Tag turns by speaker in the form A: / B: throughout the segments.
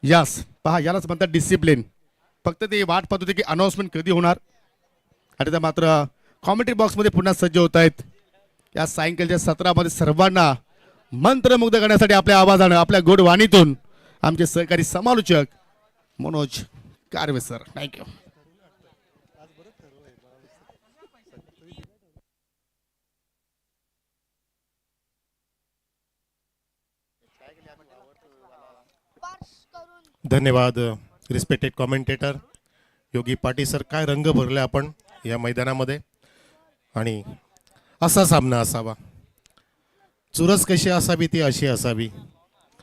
A: यास पहा, यालाच म्हणतात डिसिप्लिन. फक्त ते वाट पाहत होते की अनाउन्समेंट कधी होणार, आणि त्या मात्र कॉमेंट्री बॉक्समध्ये पुन्हा सज्ज होत आहेत. या सायंकाळच्या सत्रामध्ये सर्वांना मंत्रमुग्ध करण्यासाठी आपल्या आवाजानं, आपल्या गोड वाणीतून आमचे सहकारी समालोचक मनोज कारवे सर. थँक्यू.
B: धन्यवाद रिस्पेक्टेड कॉमेंटेटर योगी पाटील सर. काय रंग भरले आपण या मैदानामध्ये, आणि असा सामना असावा. चुरस कशी असावी ती अशी असावी,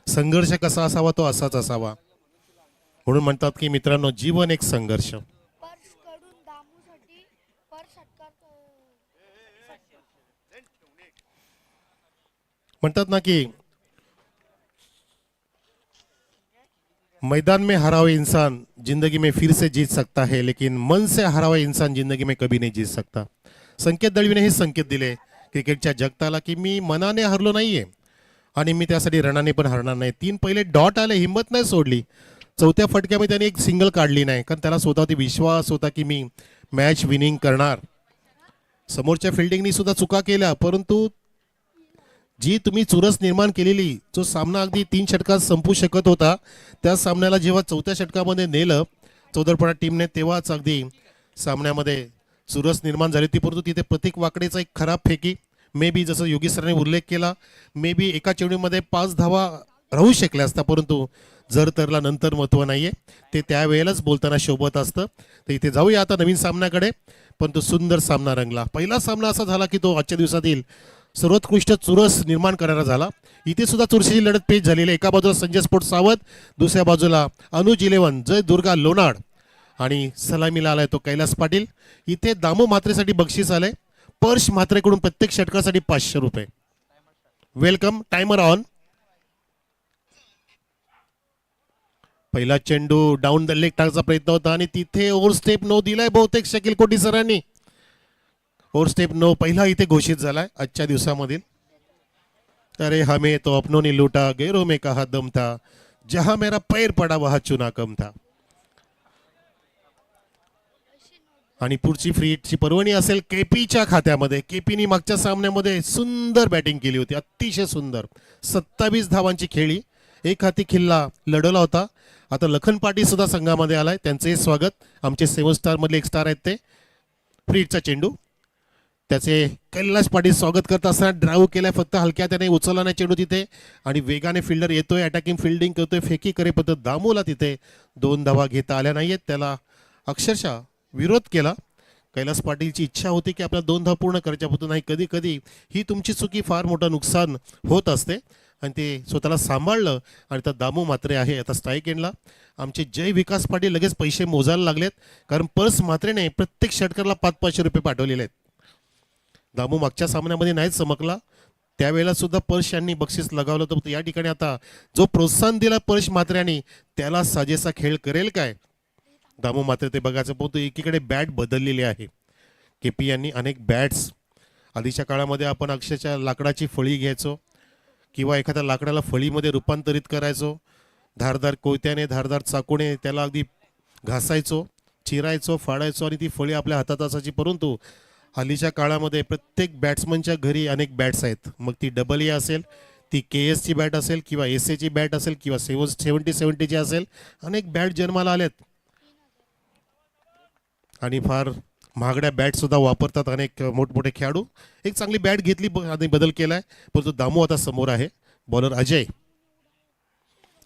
B: संघर्ष कसा असावा तो असाच असावा. म्हणून म्हणतात की मित्रांनो, जीवन एक संघर्ष. म्हणतात ना की मैदान में हरा हुआ इंसान जिंदगी में फिर से जीत सकता है, लेकिन मन से हरा हुआ इंसान जिंदगी में कभी नहीं जीत सकता. संकेत दळवीने हे संकेत दिले क्रिकेटच्या जगताला की मी मनाने हरलो नाहीये आणि मी त्यासाठी रणाने पण हरणार नाही. 3 पहिले डॉट आले, हिंमत नाही सोडली. 4थ्या फटक्यामध्ये त्याने एक सिंगल काढली नाही, कारण त्याला स्वतःवरती विश्वास होता की मी मॅच विनिंग करणार. समोरच्या फिल्डिंगनी सुद्धा चुका केल्या, परंतु जी तुम्ही चुरस निर्माण केलेली, जो सामना अगदी 3 षटकात संपू शकत होता, त्या सामन्याला जेव्हा 4थ्या षटकामध्ये नेलं चौदरपडा टीमने, तेव्हाच अगदी सामन्यामध्ये चुरस निर्माण झाली होती. परंतु तिथे प्रतीक वाकडेचा एक खराब फेकी, मे बी जसं योगी सरांनी उल्लेख केला, मे बी एका चेंडूमध्ये 5 धावा राहू शकल्या असता, परंतु जर तरला नंतर महत्त्व नाहीये, ते त्यावेळेलाच बोलताना शोभत असतं. तर इथे जाऊया आता नवीन सामन्याकडे. परंतु सुंदर सामना रंगला. पहिला सामना असा झाला की तो आजच्या दिवसातील सर्वोत्कृष्ट चुरस निर्माण करणारा झाला. इथे सुद्धा चुरशीची लढत पेच झालेली. एका बाजूला संजय स्पोर्ट्स सावध, दुसऱ्या बाजूला अनुज 11 जय दुर्गा लोणाड, आणि सलामीला आलाय तो कैलास पाटील. इथे दामू म्हात्रेसाठी बक्षीस आलंय. पर्श म्हात्रेकडून प्रत्येक षटकासाठी 500 रुपये. वेलकम. Timer on. पहिला चेंडू डाऊन द लेग टाकचा प्रयत्न होता, आणि तिथे ओव्हर स्टेप नो दिलाय बहुतेक शकील कोटी सरांनी. ओव्हर स्टेप नो पहिला इथे घोषित झालाय आजच्या दिवसामधील. अरे हमें तो अपनों ने लूटा, गैरों में कहा दम था, जहां मेरा पैर पडा वहां चुना कम था. आणि पुढची फ्री हिटची पर्वणी असेल केपीच्या खात्यामध्ये. केपीनी मागच्या सामन्यामध्ये सुंदर बॅटिंग केली होती, अतिशय सुंदर. 27 धावांची खेळी, एक हाती खिल्ला लढवला होता. आता लखन पाटील सुद्धा संघामध्ये आलाय, त्यांचे स्वागत. आमचे 7 स्टार मधले एक स्टार आहेत ते. फ्री हिटचा चेंडू, त्याचे कैलास पाटील स्वागत करत असताना ड्राईव्ह केलाय, फक्त हलक्या त्याने उचलला नाही चेंडू तिथे, आणि वेगाने फिल्डर येतोय, अटॅकिंग फिल्डिंग करतोय, फेकी करेपर्यंत दामूला तिथे 2 धावा घेता आल्या नाहीयेत. त्याला अक्षरशः विरोध केला. कैलास पाटीलची इच्छा होती की आपल्याला 2 धावा पूर्ण करायच्या, होतं नाही. कधी कधी ही तुमची चुकी फार मोठं नुकसान होत असते, आणि ते स्वतःला सांभाळलं. आणि आता दामू मात्रे आहे आता स्ट्राईक एंडला. आमचे जय विकास पाटील लगेच पैसे मोजायला लागलेत, कारण पर्स मात्रेने प्रत्येक षटकाला 500-500 रुपये पाठवलेले आहेत. दामू मागच्या सामन्यामध्ये नाहीच चमकला, त्यावेळेला सुद्धा पर्श यांनी बक्षीस लगावलं होतं. या ठिकाणी आता जो प्रोत्साहन दिला पर्श मात्र्यांनी, त्याला साजेसा खेळ करेल काय दामू मात्रे ते बघायचं. पोहतो एकीकडे बॅट बदललेली आहे. केपी यांनी अनेक बॅट्स, आधीच्या काळामध्ये आपण अक्षरशः लाकडाची फळी घ्यायचो किंवा एखाद्या लाकडाला फळीमध्ये रूपांतरित करायचो, धारदार कोयत्याने, धारदार चाकूने त्याला अगदी घासायचो, चिरायचो, फाडायचो, आणि ती फळी आपल्या हातात असायची. परंतु हल्लीच्या काळामध्ये प्रत्येक बॅट्समनच्या घरी अनेक बॅट्स आहेत. मग ती AA असेल, ती KSची बॅट असेल, किंवा SAची बॅट असेल, किंवा 70-70ची असेल. अनेक बॅट जन्माला आल्यात, आणि फार महागड्या बॅट सुद्धा वापरतात अनेक मोठमोठे खेळाडू. एक चांगली बॅट घेतली आणि बदल केलाय. परंतु दामू आता समोर आहे. बॉलर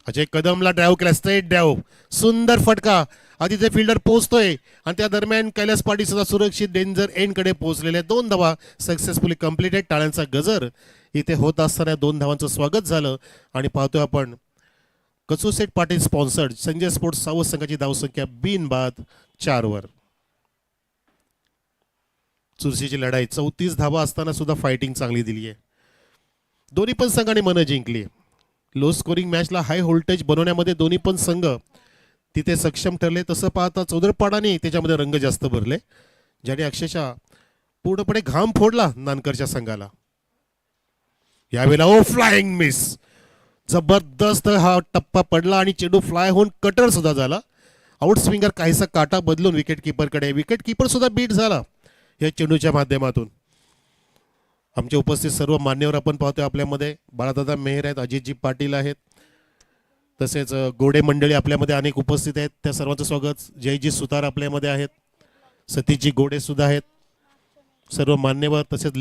B: अजय कदमला ड्राईव्ह केला, स्ट्रेट ड्राईव्ह, सुंदर फटका. आधी ते फिल्डर पोहोचतोय, आणि त्या दरम्यान कैलास पाटील सुद्धा सुरक्षित डेंजर एंडकडे पोहोचलेले. 2 धावा सक्सेसफुली कंप्लीटेड. टाळ्यांचा गजर इथे होत असताना 2 धावांचं स्वागत झालं. आणि पाहतोय आपण कचूसेठ पाटील स्पॉन्सर्ड संजय स्पोर्ट्स सावध संघाची धावसंख्या बिनबाद 4 वर. चुरशीची लढाई 34 धावा असताना सुद्धा फायटिंग चांगली दिली आहे. दोन्ही पण संघाने मनं जिंकली. लो स्कोरिंग मॅचला हाय व्होल्टेज बनवण्यामध्ये दोन्ही पण संघ तिथे सक्षम ठरले. तसं पाहता चौदरपाडाने त्याच्यामध्ये रंग जास्त भरले, ज्याने अक्षरशः पूर्णपणे घाम फोडला नानकरच्या संघाला. यावेळेला ओ फ्लाइंग मिस, जबरदस्त हा टप्पा पडला आणि चेंडू फ्लाय होऊन कटर सुद्धा झाला. आउट स्विंगर काहीसा काटा बदलून विकेट किपरकडे, विकेट किपर सुद्धा बीट झाला या चेंडूच्या माध्यमातून. आमचे उपस्थित सर्व मान्यवर आपण पाहतोय आपल्यामध्ये. बाळादादा मेहर आहेत, अजितजी पाटील आहेत, तसेच गोडे मंडळी आपल्यामध्ये अनेक उपस्थित आहेत. त्या सर्वांचं स्वागत. जयजी सुतार आपल्यामध्ये आहेत, सतीशजी गोडे सुद्धा आहेत, सर्व मान्यवर. तसेच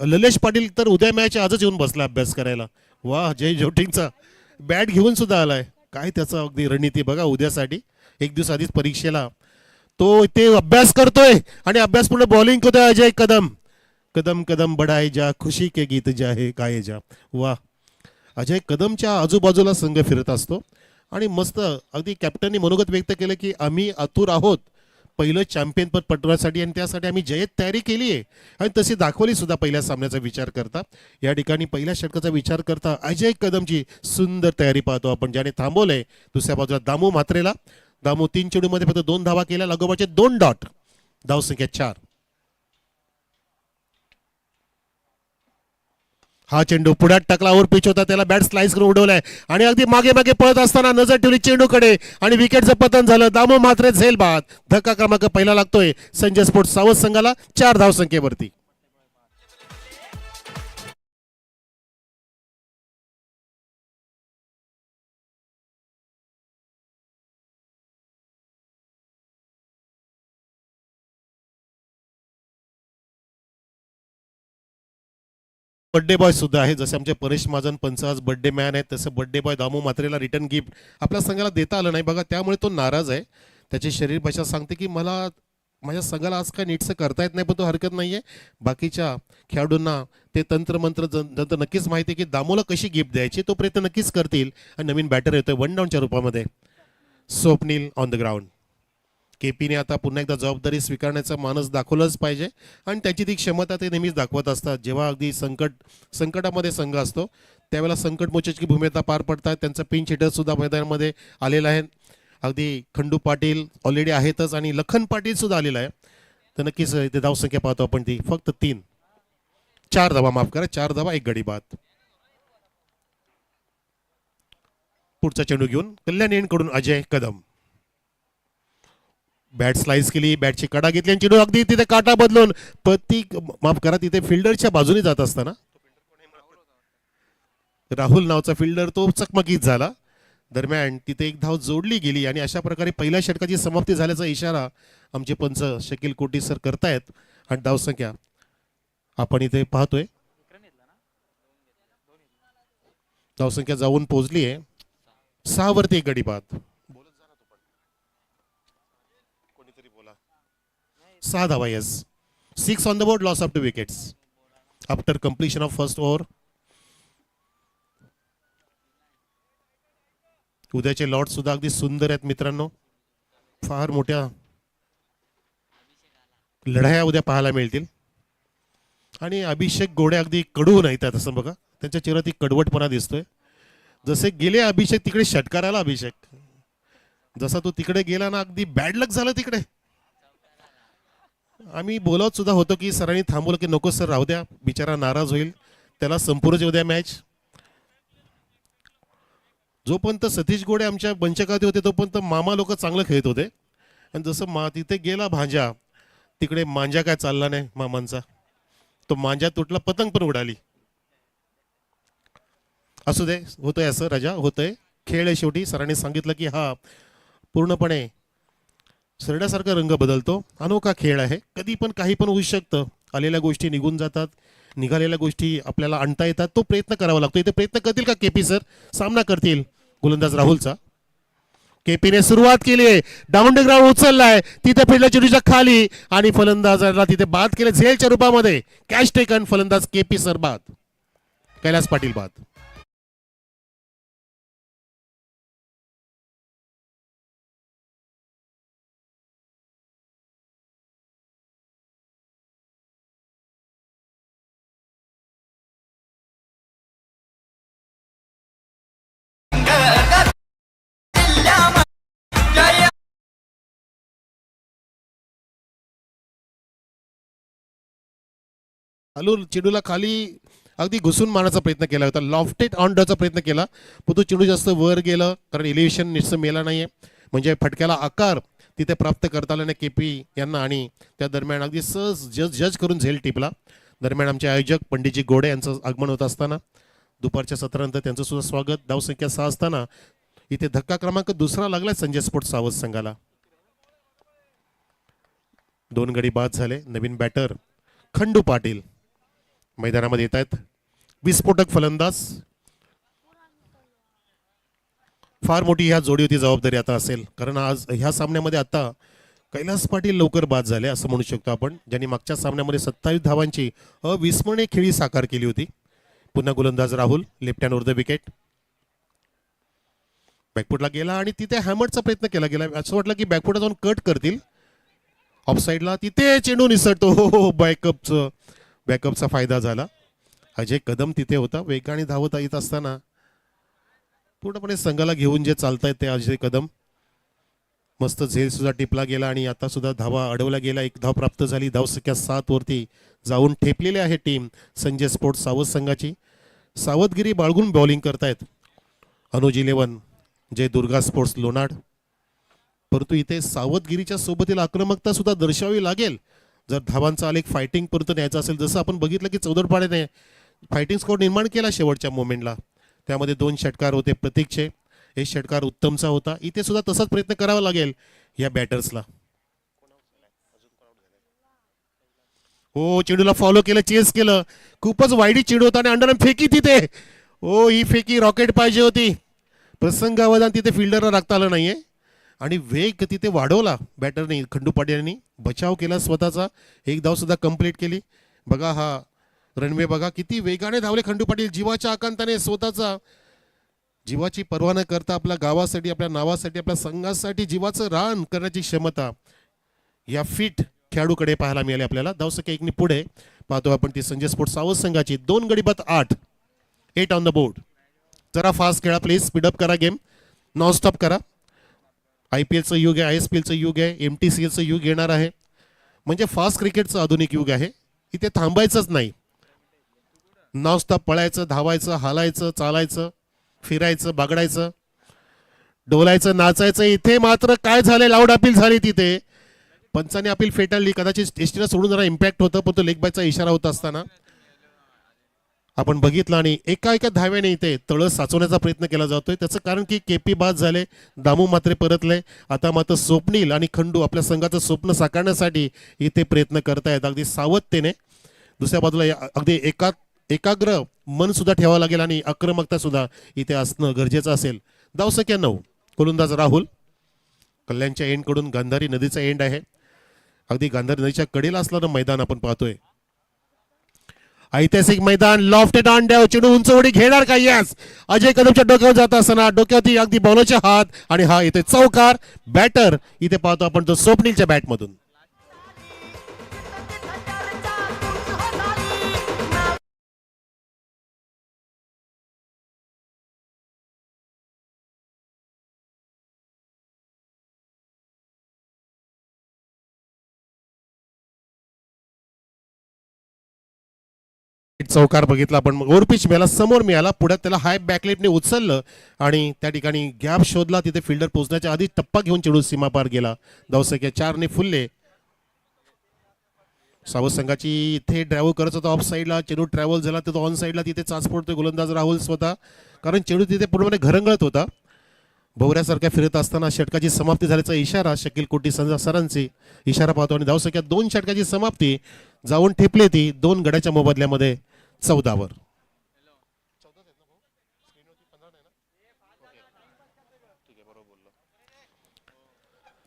B: ललेश पाटील तर उद्या मॅच आजच येऊन बसला अभ्यास करायला. वा, जय जोटिंगचा बॅट घेऊन सुद्धा आलाय. काय त्याचा अगदी रणनीती बघा उद्यासाठी. एक दिवस आधीच परीक्षेला तो ते अभ्यास करतोय आणि अभ्यास पूर्ण बॉलिंग करतोय. अजय कदम, कदम कदम बढ़ाए जा, खुशी के गीत जा हे गाये जा. वा, अजय कदमच्या आजूबाजूला संघ फिरत असतो आणि मस्त अगदी कॅप्टननी मनोगत व्यक्त केलं की आम्ही आतुर आहोत पहिलं चॅम्पियन पद पटवण्यासाठी आणि त्यासाठी आम्ही जय्यत तयारी केली आहे आणि तशी दाखवली सुद्धा. पहिल्या सामन्याचा विचार करता, या ठिकाणी पहिल्या षटकाचा विचार करता अजय कदमची सुंदर तयारी पाहतो आपण, ज्याने थांबवलंय. दुसऱ्या बाजूला दामू म्हात्रेला. दामू 3 चेंडूमध्ये फक्त 2 धावा केल्या, लागोपाचे 2 डॉट, धावसंख्या 4. हा चेंडू पुढ्यात टाकला, ओव्हर पिच होता, त्याला बॅट स्लाइस करून उडवलाय आणि अगदी मागे मागे पळत असताना नजर ठेवली चेंडूकडे आणि विकेटचं पतन झालं. दामू म्हात्रे झेल बाद. धक्का क्रमांक पहिला लागतोय संजय स्पोर्ट सावध संघाला 4 धावसंख्येवरती. बर्थडे बॉय सुद्धा आहे, जसे आमचे परेश महाजन पंच आज बर्थडे मॅन आहेत, तसं बर्थडे बॉय दामू म्हात्रेला रिटर्न गिफ्ट आपल्या संघाला देता आलं नाही बघा, त्यामुळे तो नाराज आहे. त्याची शरीर भाषा सांगते की मला माझ्या संघाला आज काय नीटचं करता येत नाही, पण तो हरकत नाही आहे. बाकीच्या खेळाडूंना ते तंत्रमंत्र जंत्र नक्कीच माहिती आहे की दामूला कशी गिफ्ट द्यायची, तो प्रयत्न नक्कीच करतील. आणि नवीन बॅटर येतोय 1 डाऊनच्या रूपामध्ये, स्वप्नील ऑन द ग्राउंड. केपीने आता पुन्हा एकदा जबाबदारी स्वीकारण्याचा मानस दाखवलंच पाहिजे आणि त्याची ती क्षमता ते नेहमीच दाखवत असतात. जेव्हा अगदी संकटामध्ये संघ असतो त्यावेळेला संकटमोचकाची भूमिका पार पडतात. त्यांचा पिंच हिटर सुद्धा मैदानामध्ये आलेला आहे. अगदी खंडू पाटील ऑलरेडी आहेतच आणि लखन पाटील सुद्धा आलेला आहे. तर नक्कीच इथे धावसंख्या पाहतो आपण ती फक्त 4 धावा, माफ करा 4 धावा 1 गडी बाद. पुढचा चेंडू घेऊन कल्याण एंडकडून अजय कदम. बॅट स्लाइस केली, बॅटची कडा घेतली आणि चेंडू अगदी तिथे काटा बदलून माफ करा तिथे फिल्डरच्या बाजूने जात असताना राहुल नावचा फिल्डर तो चकमकीत झाला. दरम्यान तिथे एक धाव जोडली गेली आणि अशा प्रकारे पहिल्या षटकाची समाप्ती झाल्याचा इशारा आमचे पंच शकील कोटी सर करतायत. आणि धावसंख्या आपण इथे पाहतोय, धावसंख्या जाऊन पोहोचली आहे 6 वरती 1 गडी बाद. 6 धावा. Yes, 6 on the board, loss of 2 wickets after completion of first over. उद्याचे लॉट सुद्धा अगदी सुंदर आहेत मित्रांनो, फार मोठ्या लढाया उद्या पाहायला मिळतील. आणि अभिषेक गोडे अगदी कडू नाहीत असं बघा, त्यांच्या चेहऱ्यात ती कडवटपणा दिसतोय. जसे गेले अभिषेक तिकडे षटकाराला, अभिषेक जसा तो तिकडे गेला ना अगदी बॅड लक झालं तिकडे. आम्ही बोलत सुद्धा होतो की सरांनी थांबवलं की नको सर राहू द्या, बिचारा नाराज होईल, त्याला संपूर्ण येऊ द्या मॅच. जोपर्यंत सतीश गोडे आमच्या बंचकात होते तोपर्यंत मामा लोक चांगलं खेळत होते आणि जसं तिथे गेला भांजा, तिकडे मांजा काय चालला नाही मामांचा, तो मांजा तुटला, पतंग पण उडाली. असू दे, होतंय असं राजा, होतंय, खेळ आहे शेवटी. सरांनी सांगितलं की हा पूर्णपणे सरड्यासारखा रंग बदलतो, अनोखा खेळ आहे, कधी पण काही पण होऊ शकतं. आलेल्या गोष्टी निघून जातात, निघालेल्या गोष्टी आपल्याला आणता येतात, तो प्रयत्न करावा लागतो. इथे प्रयत्न करतील का केपी सर? सामना करतील गोलंदाज राहुलचा. केपीने सुरुवात केली आहे, डाऊन द ग्राउंड उचललाय, तिथे फिरला चेंडूच्या खाली आणि फलंदाजाला तिथे बाद केले झेलच्या रूपामध्ये. कॅच टेकन, फलंदाज केपी सर बाद, कैलास पाटील बाद. चालू चेंडूला खाली अगदी घुसून मारण्याचा प्रयत्न केला होता, लॉफ्टेड ऑन चा प्रयत्न केला, पण तो चेंडू जास्त वर गेलं कारण एलिव्हेशन निश्चित मेला नाहीये, म्हणजे फटक्याला आकार तिथे प्राप्त करता आला नाही केपी यांना. आणि त्या दरम्यान अगदी सहज जज करून झेल टिपला. दरम्यान आमचे आयोजक पंडितजी गोडे यांचं आगमन होत असताना दुपारच्या सत्रानंतर त्यांचं सुद्धा स्वागत. धावसंख्या 6 असताना इथे धक्का क्रमांक दुसरा लागलाय संजय स्पोर्ट्स सावध संघाला. 2 गडी बाद झाले. नवीन बॅटर खंडू पाटील मैदानामध्ये येत आहेत. विस्फोटक फलंदाज. फार मोठी ह्या जोडीवरती जबाबदारी आता असेल, कारण आज ह्या सामन्यामध्ये आता कैलास पाटील लवकर बाद झाले असं म्हणू शकतो आपण, ज्यांनी मागच्या सामन्यामध्ये 27 धावांची अविस्मरणीय खेळी साकार केली होती. पुन्हा गोलंदाज Rahul left hand over the wicket. बॅकफुटला गेला आणि तिथे हॅमरचा प्रयत्न केला गेला. असं वाटलं की बॅकफुटला जाऊन कट करतील ऑफ साईडला, तिथे चेंडू निसटतो. हो बॅकअपचा फायदा झाला. अजय कदम तिथे होता. वेगाने धावत येत असताना पूर्णपणे संघाला घेऊन जे चालतायत ते अजय कदम. मस्त झेल सुद्धा टिपला गेला आणि आता सुद्धा धावा अडवला गेला. 1 धाव प्राप्त झाली. धावसंख्या 7 वरती जाऊन ठेपलेली आहे टीम संजय स्पोर्ट्स सावध संघाची. सावधगिरी बाळगून बॉलिंग करतायत अनुज 11 जय दुर्गा स्पोर्ट्स लोणाड. परंतु इथे सावधगिरीच्या सोबतीला आक्रमकता सुद्धा दर्शवावी लागेल जर धावांचा आलेख फायटिंग परत न्यायचा असेल. जसं आपण बघितलं की चौदरपाड्याने फायटिंग स्कोर निर्माण केला शेवटच्या मोमेंटला. त्यामध्ये 2 षटकार होते प्रतीकचे, 1 षटकार उत्तमचा होता. इथे सुद्धा तसाच प्रयत्न करावा लागेल या बॅटर्सला. हो चेंडूला फॉलो केलं, चेस केलं. खूपच वाईडी चेंडू होता आणि अंडर फेकी तिथे. हो ही फेकी रॉकेट पाहिजे होती. प्रसंगावधान तिथे फिल्डरला राखता आलं नाहीये आणि वेग तिथे वाढवला बॅटरने. खंडू पाटील यांनी बचाव केला स्वतःचा. 1 धाव सुद्धा कंप्लीट केली. बघा हा रणवे बघा किती वेगाने धावले खंडू पाटील. जीवाच्या आकांताने स्वतःचा जीवाची पर्वा न करता आपल्या गावासाठी, आपल्या नावासाठी, आपल्या संघासाठी जीवाचं रान करण्याची क्षमता या फिट खेळाडूकडे पाहायला मिळाली आपल्याला. धावसंख्या 1 पुढे पाहतो आपण ती संजय स्पोर्ट्स सावध संघाची. 2 गडी बाद 8 ऑन द बोर्ड. जरा फास्ट खेळा प्लीज, स्पीडअप करा गेम, नॉन स्टॉप करा. IPLचं युग आहे, ISPLचं युग आहे, MTCLचं युग येणार आहे. म्हणजे फास्ट क्रिकेटचं आधुनिक युग आहे. इथे थांबायचंच नाही. नॉन स्टॉप पळायचं, धावायचं, हालायचं, चालायचं, फिरायचं, बागडायचं, डोलायचं, नाचायचं. इथे मात्र काय झालंय, लाऊड अपील झाली तिथे. पंचाने अपील फेटाळली. कदाचित टेस्टीला सोडून जरा इम्पॅक्ट होतं, पण तो लेग बायचा इशारा होत असताना आपण बघितलं आणि एका धाव्याने इथे तळ साचवण्याचा प्रयत्न केला जातोय. त्याचं कारण की केपी बाद झाले, दामू मात्र परतले. आता मात्र स्वप्नील आणि खंडू आपल्या संघाचं स्वप्न साकारण्यासाठी इथे प्रयत्न करतायत अगदी सावधतेने. दुसऱ्या बाजूला अगदी एकाग्र मन सुद्धा ठेवावं लागेल आणि आक्रमकता सुद्धा इथे असणं गरजेचं असेल. धावसंख्या 9. गोलंदाज राहुल. कल्याणच्या एंड कडून गांधारी नदीचा एंड आहे. अगदी गांधारी नदीच्या कडेला असणारं मैदान आपण पाहतोय. ऐतिहासिक मैदान. Lofted on drive. चेंडू उंच उडी घेणार का? यस. अजय कदमच्या डोक्यावर जात असताना डोक्यावरती अगदी बॉलरच्या हात आणि हा इथे चौकार. बॅटर इथे पाहतो आपण तो स्वप्नीलच्या बॅटमधून. चौकार बघितला आपण. ओव्हर पिच मिळाला, समोर मिळाला. पुढे त्याला हाय बॅकलेटने उचललं आणि त्या ठिकाणी गॅप शोधला. तिथे फिल्डर पोहोचण्याच्या आधी टप्पा घेऊन चेंडू सीमा पार गेला. धावसंख्या 4 फुलले. सावध संघाची इथे ड्रायव्ह करत होता ऑफ साईडला. चेंडू ट्रॅव्हल झाला तर तो ऑन साईडला तिथे चाच पडतोय गोलंदाज राहुल स्वतः, कारण चेंडू तिथे पूर्णपणे घरंगळत होता. भोवऱ्यासारख्या फिरत असताना षटकाची समाप्ती झाल्याचा इशारा शकील कोटी सरांची इशारा पाहतो आणि धावसंख्या 2 षटकाची समाप्ती जाऊन ठेपली ती 2 गड्याच्या मोबदल्यामध्ये 14 वर.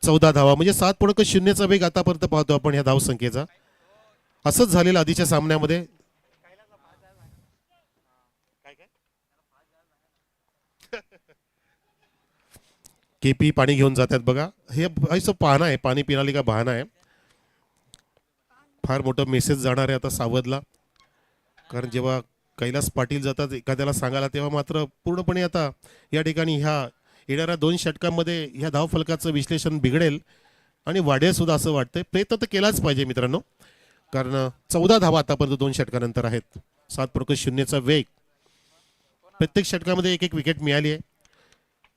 B: चौदा धावा म्हणजे 7.0चा वेग आतापर्यंत पाहतो आपण ह्या धावसंख्येचा. असंच झालेलं आधीच्या सामन्यामध्ये. केपी पाणी घेऊन जातात बघा. हे असं पाहणं आहे, पाणी पिणाली का बहाणा आहे. फार मोठं मेसेज जाणार आहे आता सावधला, कारण जेव्हा कैलास पाटील जातात एखाद्याला सांगायला तेव्हा मात्र पूर्णपणे आता या ठिकाणी ह्या येणाऱ्या 2 षटकांमध्ये ह्या धावफलकाचं विश्लेषण बिघडेल आणि वाढेल सुद्धा असं वाटतंय. प्रयत्न तर केलाच पाहिजे मित्रांनो, कारण 14 धावा आतापर्यंत 2 षटकानंतर आहेत. 7.0चा वेग. प्रत्येक षटकामध्ये एक एक विकेट मिळाली आहे.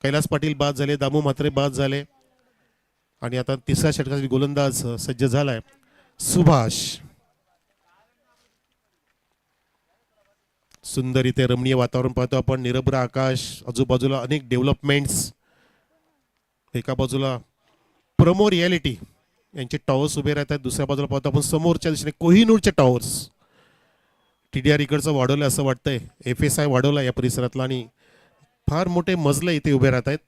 B: कैलास पाटील बाद झाले, दामू म्हात्रे बाद झाले आणि आता तिसऱ्या षटकातील गोलंदाज सज्ज झालाय सुभाष. सुंदर इथे रमणीय वातावरण पाहतो आपण. निरभ्र आकाश, आजूबाजूला अनेक डेव्हलपमेंट्स. एका बाजूला प्रोमो रियालिटी यांचे टॉवर्स उभे राहतात, दुसऱ्या बाजूला पाहतो आपण समोरच्या दिशेने कोहिनूरचे टॉवर्स. TDR इकडचं वाढवलं असं वाटतंय, FSI वाढवला या परिसरातला आणि फार मोठे मजले इथे उभे राहत आहेत.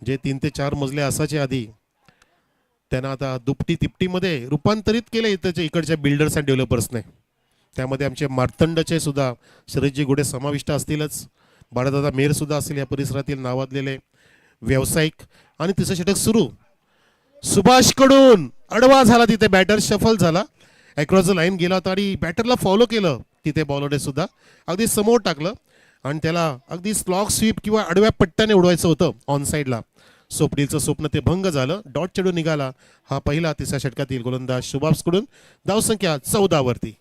B: जे 3 ते 4 मजले असायचे आधी, त्यांना आता दुपटी तिपटीमध्ये रूपांतरित केलं इथं इकडच्या बिल्डर्स अँड डेव्हलपर्सने. त्यामध्ये आमचे मार्तंडचे सुद्धा शरदजी घोडे समाविष्ट असतीलच, बाळादादा मेहर सुद्धा असतील या परिसरातील नावाजलेले व्यावसायिक. आणि तिसरं षटक सुरू. सुभाष कडून अडवा झाला, तिथे बॅटर शफल झाला, अक्रॉस द लाईन गेला होता आणि बॅटरला फॉलो केलं तिथे बॉलरने सुद्धा, अगदी समोर टाकलं आणि त्याला अगदी स्लॉग स्वीप किंवा आडव्या पट्ट्याने उडवायचं होतं ऑन साईडला. स्वप्नीलचं स्वप्न ते भंग झालं, डॉट चढून निघाला हा पहिला तिसऱ्या षटकातील गोलंदाज शुभासकडून. धावसंख्या 14 वरती.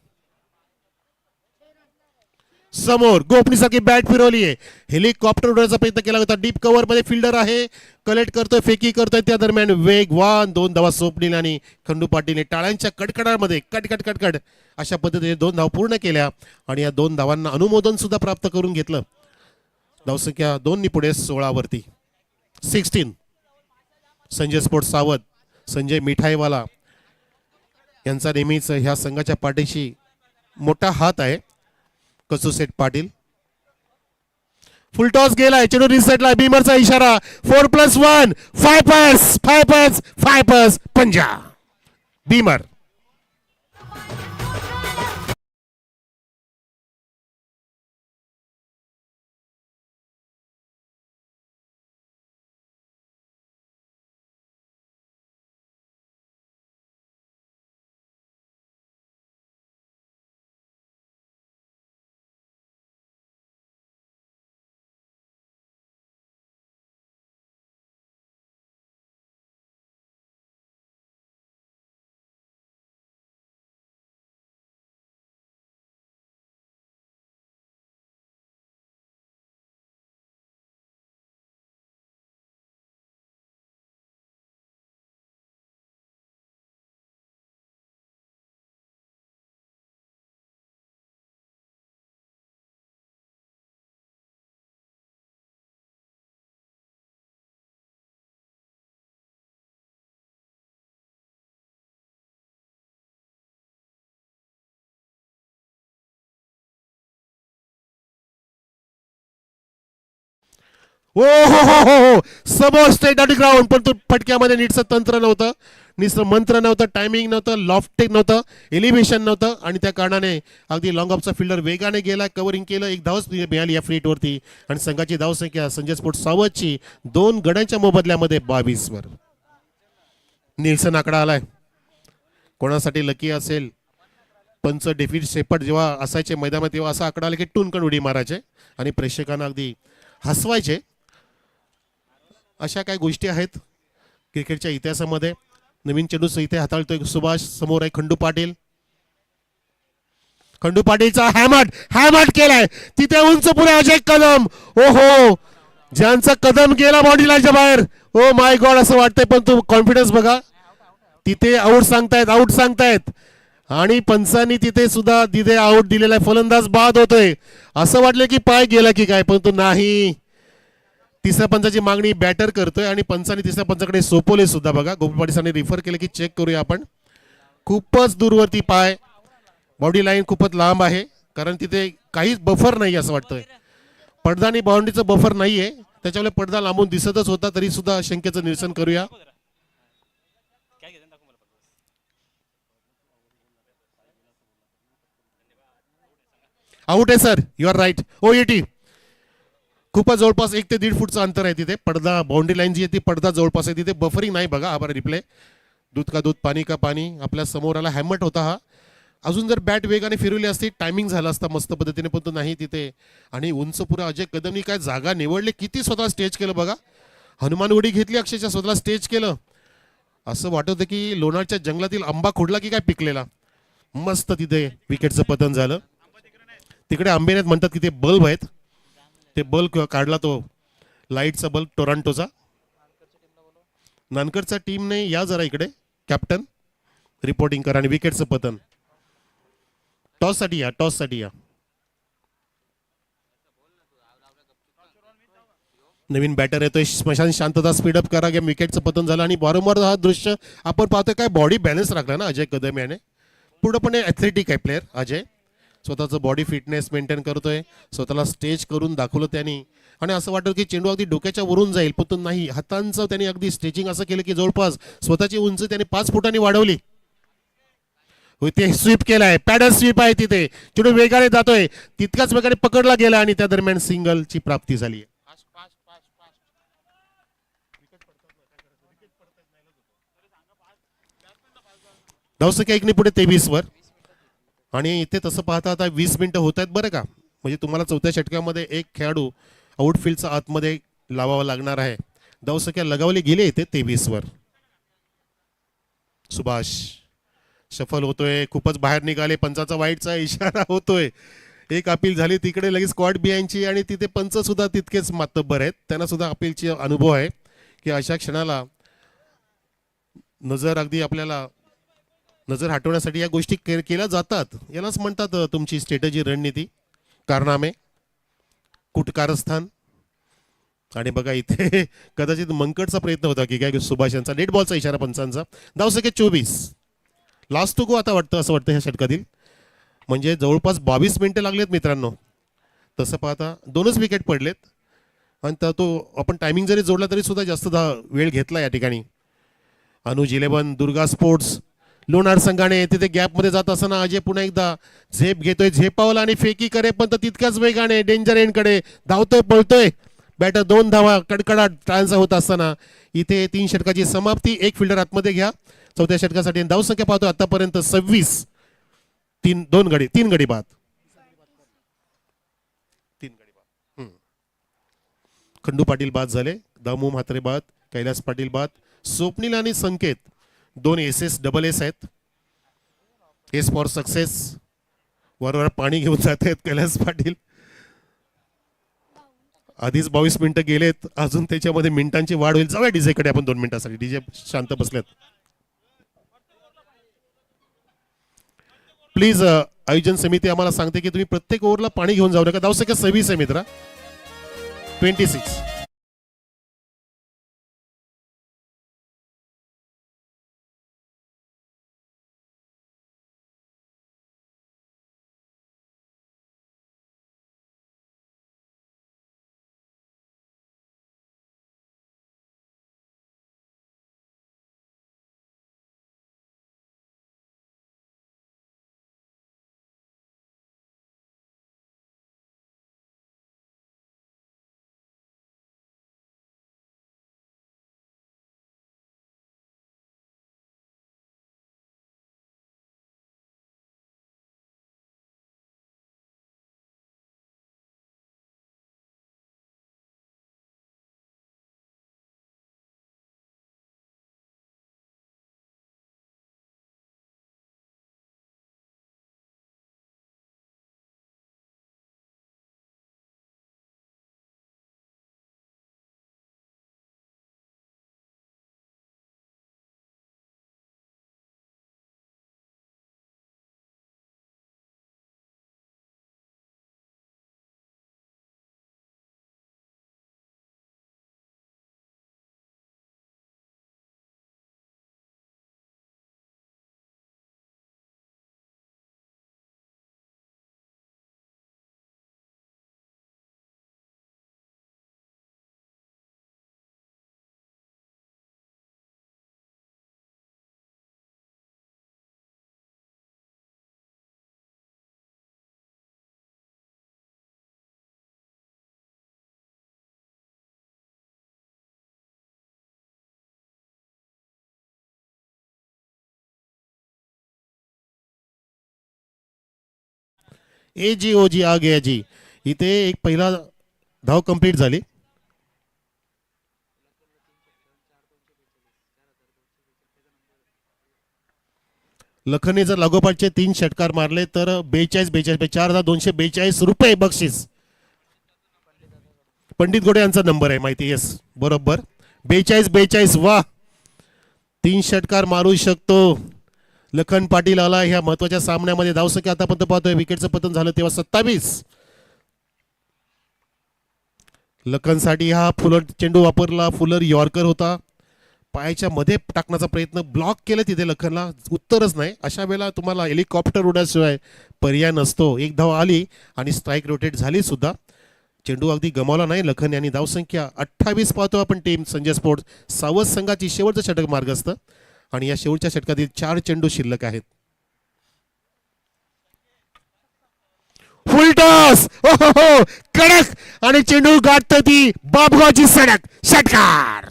B: समोर गोपनीसारखी बॅट फिरवली आहे, हेलिकॉप्टर उडवण्याचा प्रयत्न केला होता, डीप कव्हर मध्ये फिल्डर आहे, कलेक्ट करतोय, फेकी करतोय, त्या दरम्यान वेगवान 2 धावा स्वप्नील आणि खंडू पाटीलने टाळ्यांच्या कडकडामध्ये कट कट कट कट अशा पद्धतीने 2 धावा पूर्ण केल्या आणि या 2 धावांना अनुमोदन सुद्धा प्राप्त करून घेतलं. धावसंख्या 2 पुढे 16 वरती. 16. संजय स्पोर्ट सावध, संजय मिठाईवाला यांचा नेहमीच ह्या संघाच्या पाठीशी मोठा हात आहे. कसुसेट पाटील. फुल टॉस गेलाय, चेंडू रिसेटला, बीमरचा इशारा. 4+1 5 पस पंजा. बीमर. ओ हो हो हो हो, समोर स्ट्रेट आउट ग्राउंड, पण तो फटक्यामध्ये नीटचं तंत्र नव्हतं, नीटचं मंत्र नव्हतं, टायमिंग नव्हतं, लॉफ्टिंग नव्हतं, एलिव्हेशन नव्हतं आणि त्या कारणाने अगदी लॉंग ऑफचा फिल्डर वेगाने गेला, कव्हरिंग केलं, 1 धावच मिळाली या फ्रीटवरती आणि संघाची धावसंख्या संजय स्पोर्ट सावधची 2 गड्यांच्या मोबदल्यामध्ये 22 वर. निल्सन आकडा आलाय, कोणासाठी लकी असेल. पंच डेव्हिड शेपर्ड जेव्हा असायचे मैदानात तेव्हा असा आकडा आला की टूनकन उडी मारायचे आणि प्रेक्षकांना अगदी हसवायचे. अशा काही गोष्टी आहेत क्रिकेटच्या इतिहासामध्ये. नवीन चेंडू इथे हाताळतोय सुभाष, समोर आहे खंडू पाटील. खंडू पाटीलचा हॅमट केलाय, तिथे उंच पुढे अजय कदम. ओहो, ज्यांचा कदम गेला बॉडी लाईनच्या बाहेर, ओ माय गॉड असं वाटतंय, पण तू कॉन्फिडन्स बघा. तिथे आउट सांगतायत आणि पंचांनी तिथे सुद्धा तिथे आउट दिलेला आहे. फलंदाज बाद होतोय, असं वाटलं की पाय गेला की काय, पण तो नाही. तिसऱ्या पंचाची मागणी बॅटर करतोय आणि पंचांनी तिसऱ्या पंचाकडे सोपवले सुद्धा बघा. गोपी पाटील रिफर केलं की चेक करूया आपण. खूपच दूरवरती पाय, बॉडी लाईन खूपच लांब आहे, कारण तिथे काहीच बफर नाही असं वाटतंय. पडदा आणि बाउंड्रीचं बफर नाहीये, त्याच्यामुळे पडदा लांबून दिसतच होता, तरी सुद्धा शंकेचं निरसन करूया. आउट आहे sir, you are right. OET खूपच जवळपास 1 ते 1.5 फूटचं अंतर आहे तिथे. पडदा बाउंड्री लाईन जी आहे ती पडदा जवळपास आहे, तिथे बफरिंग नाही बघा. आभार रिप्ले. दूध का दूध पाणी का पाणी आपल्या समोर आला. हॅमट होता हा. अजून जर बॅट वेगाने फिरवली असती टायमिंग झाला असता मस्त पद्धतीने, पण तो नाही तिथे. आणि उंच पुरा अजय कदमनी काय जागा निवडली, किती स्वतः स्टेज केलं बघा. हनुमान उडी घेतली, अक्षरशः स्वतःला स्टेज केलं. असं वाटत होतं की लोणारच्या जंगलातील आंबा खोडला की काय पिकलेला. मस्त तिथे विकेटचं पतन झालं. तिकडे आंबेनेत म्हणतात की ते बल्ब आहेत, ते बल्ब काढला तो लाईटचा बल्ब टोरांटोचा. नानकरचा टीमने या जरा इकडे, कॅप्टन रिपोर्टिंग करा आणि विकेटचं पतन. टॉससाठी या. नवीन बॅटर येतोय, स्मशान शांतता स्पीडअप करा, गेम विकेटचं पतन झालं आणि वारंवार हा दृश्य आपण पाहतोय. काय बॉडी बॅलन्स राखला ना अजय कदम याने. पूर्णपणे ॲथलेटिक आहे प्लेअर अजय, स्वतःचं बॉडी फिटनेस मेंटेन करतोय, स्वतःला स्टेज करून दाखवलं त्यांनी. आणि असं वाटतं की चेंडू अगदी डोक्याच्या वरून जाईल, पण तो नाही. हातांचं त्यांनी अगदी स्ट्रेचिंग असं केलं की जवळपास स्वतःची उंची त्यांनी 5 फुटांनी वाढवली. ते स्वीप केलाय, पॅडल स्वीप आहे तिथे, चेंडू वेगाने जातोय, तितकाच वेगाने पकडला गेला आणि त्या दरम्यान सिंगलची प्राप्ती झाली. धावसंख्या 1 पुढे 23 वर. आणि इथे तसं पाहता आता 20 मिनिटं होत आहेत बरं का. म्हणजे तुम्हाला चौथ्या षटकामध्ये एक खेळाडू आउटफील्डचा आतमध्ये लावावा लागणार आहे. धावसंख्या लगावली गेली इथे 23 वर. सुभाष सफल होतोय, खूपच बाहेर निघाले, पंचाचा वाईटचा इशारा होतोय. एक अपील झाली तिकडे लगेच स्क्वॉट बिहाइंडची आणि तिथे पंच सुद्धा तितकेच मातब्बर आहेत, त्यांना सुद्धा अपीलची अनुभव आहे की अशा क्षणाला नजर अगदी आपल्याला नजर हटवण्यासाठी या गोष्टी केल्या जातात. यालाच म्हणतात तुमची स्ट्रॅटेजी, रणनीती, कारनामे, कुटकारस्थान. आणि बघा इथे कदाचित मंकटचा प्रयत्न होता की काय सुभाष यांचा, डेड बॉलचा इशारा पंचांचा. धावसंख्या 24, लास्ट टू गो आता वाटतं, असं वाटतं ह्या षटकातील. म्हणजे जवळपास 22 मिनिटं लागलेत मित्रांनो. तसं पाहता 2च विकेट पडलेत आणि तो आपण टायमिंग जरी जोडला तरी सुद्धा जास्त वेळ घेतला या ठिकाणी. अनुज 11, दुर्गा स्पोर्ट्स, लोणार संघाने तिथे गॅपमध्ये जात असताना अजय पुन्हा एकदा झेप घेतोय, झेपावला आणि फेकी करे, पण तितक्याच वेगाने डेंजर एंडकडे धावतोय, पळतोय. बॅटर 2 धावा कडकडाट ट्रान्सफर होत असताना इथे 3 षटकाची समाप्ती. एक फिल्डर आतमध्ये घ्या चौथ्या षटकासाठी. धावसंख्या पाहतो आतापर्यंत 26, 3 गडी बाद. खंडू पाटील बाद झाले, दामू म्हात्रे बाद, कैलास पाटील बाद, स्वप्नील आणि संकेत 2 एस डबल एस आहेत. S for success. वरवर पाणी घेऊन जात आहेत कैलास पाटील. आधीच 22 मिनिटं गेलेत, अजून त्याच्यामध्ये मिनिटांची वाढ होईल. जाऊया डीजेकडे आपण 2 मिनिटांसाठी. डीजे शांत बसलेत प्लीज. आयोजन समिती आम्हाला सांगते की तुम्ही प्रत्येक ओव्हरला पाणी घेऊन जाऊ नका. धावसंख्या 26 आहे मित्रा, 26. AGOG आ गया जी. इथे एक पहिला धाव कंप्लीट झाली. लखनने जर लागोपाठचे 3 षटकार मारले तर 42-42 ₹4,242 बक्षीस. पंडित गोडे यांचा नंबर आहे माहिती. येस बरोबर 42-42. वा 3 षटकार मारू शकतो लखन पाटील आला ह्या महत्वाच्या सामन्यामध्ये. धावसंख्या आतापर्यंत पाहतोय विकेटचं पतन झालं तेव्हा 27. लखनसाठी हा फुलर चेंडू वापरला. फुलर यॉर्कर होता. पायाच्या मध्ये टाकण्याचा प्रयत्न ब्लॉक केलं तिथे लखनला. उत्तरच नाही. अशा वेळेला तुम्हाला हेलिकॉप्टर उडण्याशिवाय पर्याय नसतो. एक धाव आली आणि स्ट्राईक रोटेट झाली सुद्धा. चेंडू अगदी गमावला नाही लखन यांनी. धावसंख्या 28 पाहतो आपण टीम संजय स्पोर्ट्स सावध संघाची. शेवटचं षटक मार्गस्थ आणि या शेवटच्या षटकातील 4 चेंडू शिल्लक आहेत. फुल टॉस हो कडक आणि चेंडू गाठत ती बाबगावची सडक. षटकार.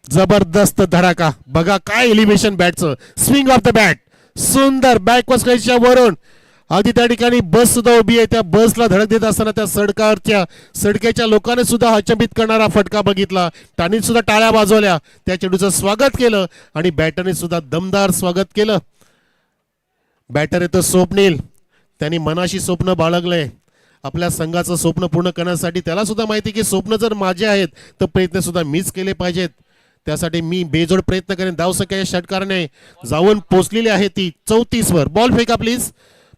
B: जबरदस्त धडाका. बघा काय एलिव्हेशन बॅटचं. Swing of the bat. सुंदर बॅकवर्ड स्लाइडच्या वरून अगदी त्या ठिकाणी बस सुद्धा उभी आहे. त्या बसला धडक देत असताना त्या सडकेच्या लोकांनी सुद्धा अचंबित करणारा फटका बघितला. त्यांनी सुद्धा टाळ्या वाजवल्या. त्या चेंडूचं स्वागत केलं आणि बॅटरने सुद्धा दमदार स्वागत केलं. बॅटर येतो स्वप्नील. त्यांनी मनाशी स्वप्न बाळगलंय. आपल्या संघाचं स्वप्न पूर्ण करण्यासाठी त्याला सुद्धा माहिती की स्वप्न जर माझे आहेत तर प्रयत्न सुद्धा मीच केले पाहिजेत. त्यासाठी मी बेजोड प्रयत्न करेन. धावसंख्या या षटकाराने जाऊन पोहोचलेली आहे ती 34 वर. बॉल फेका प्लीज.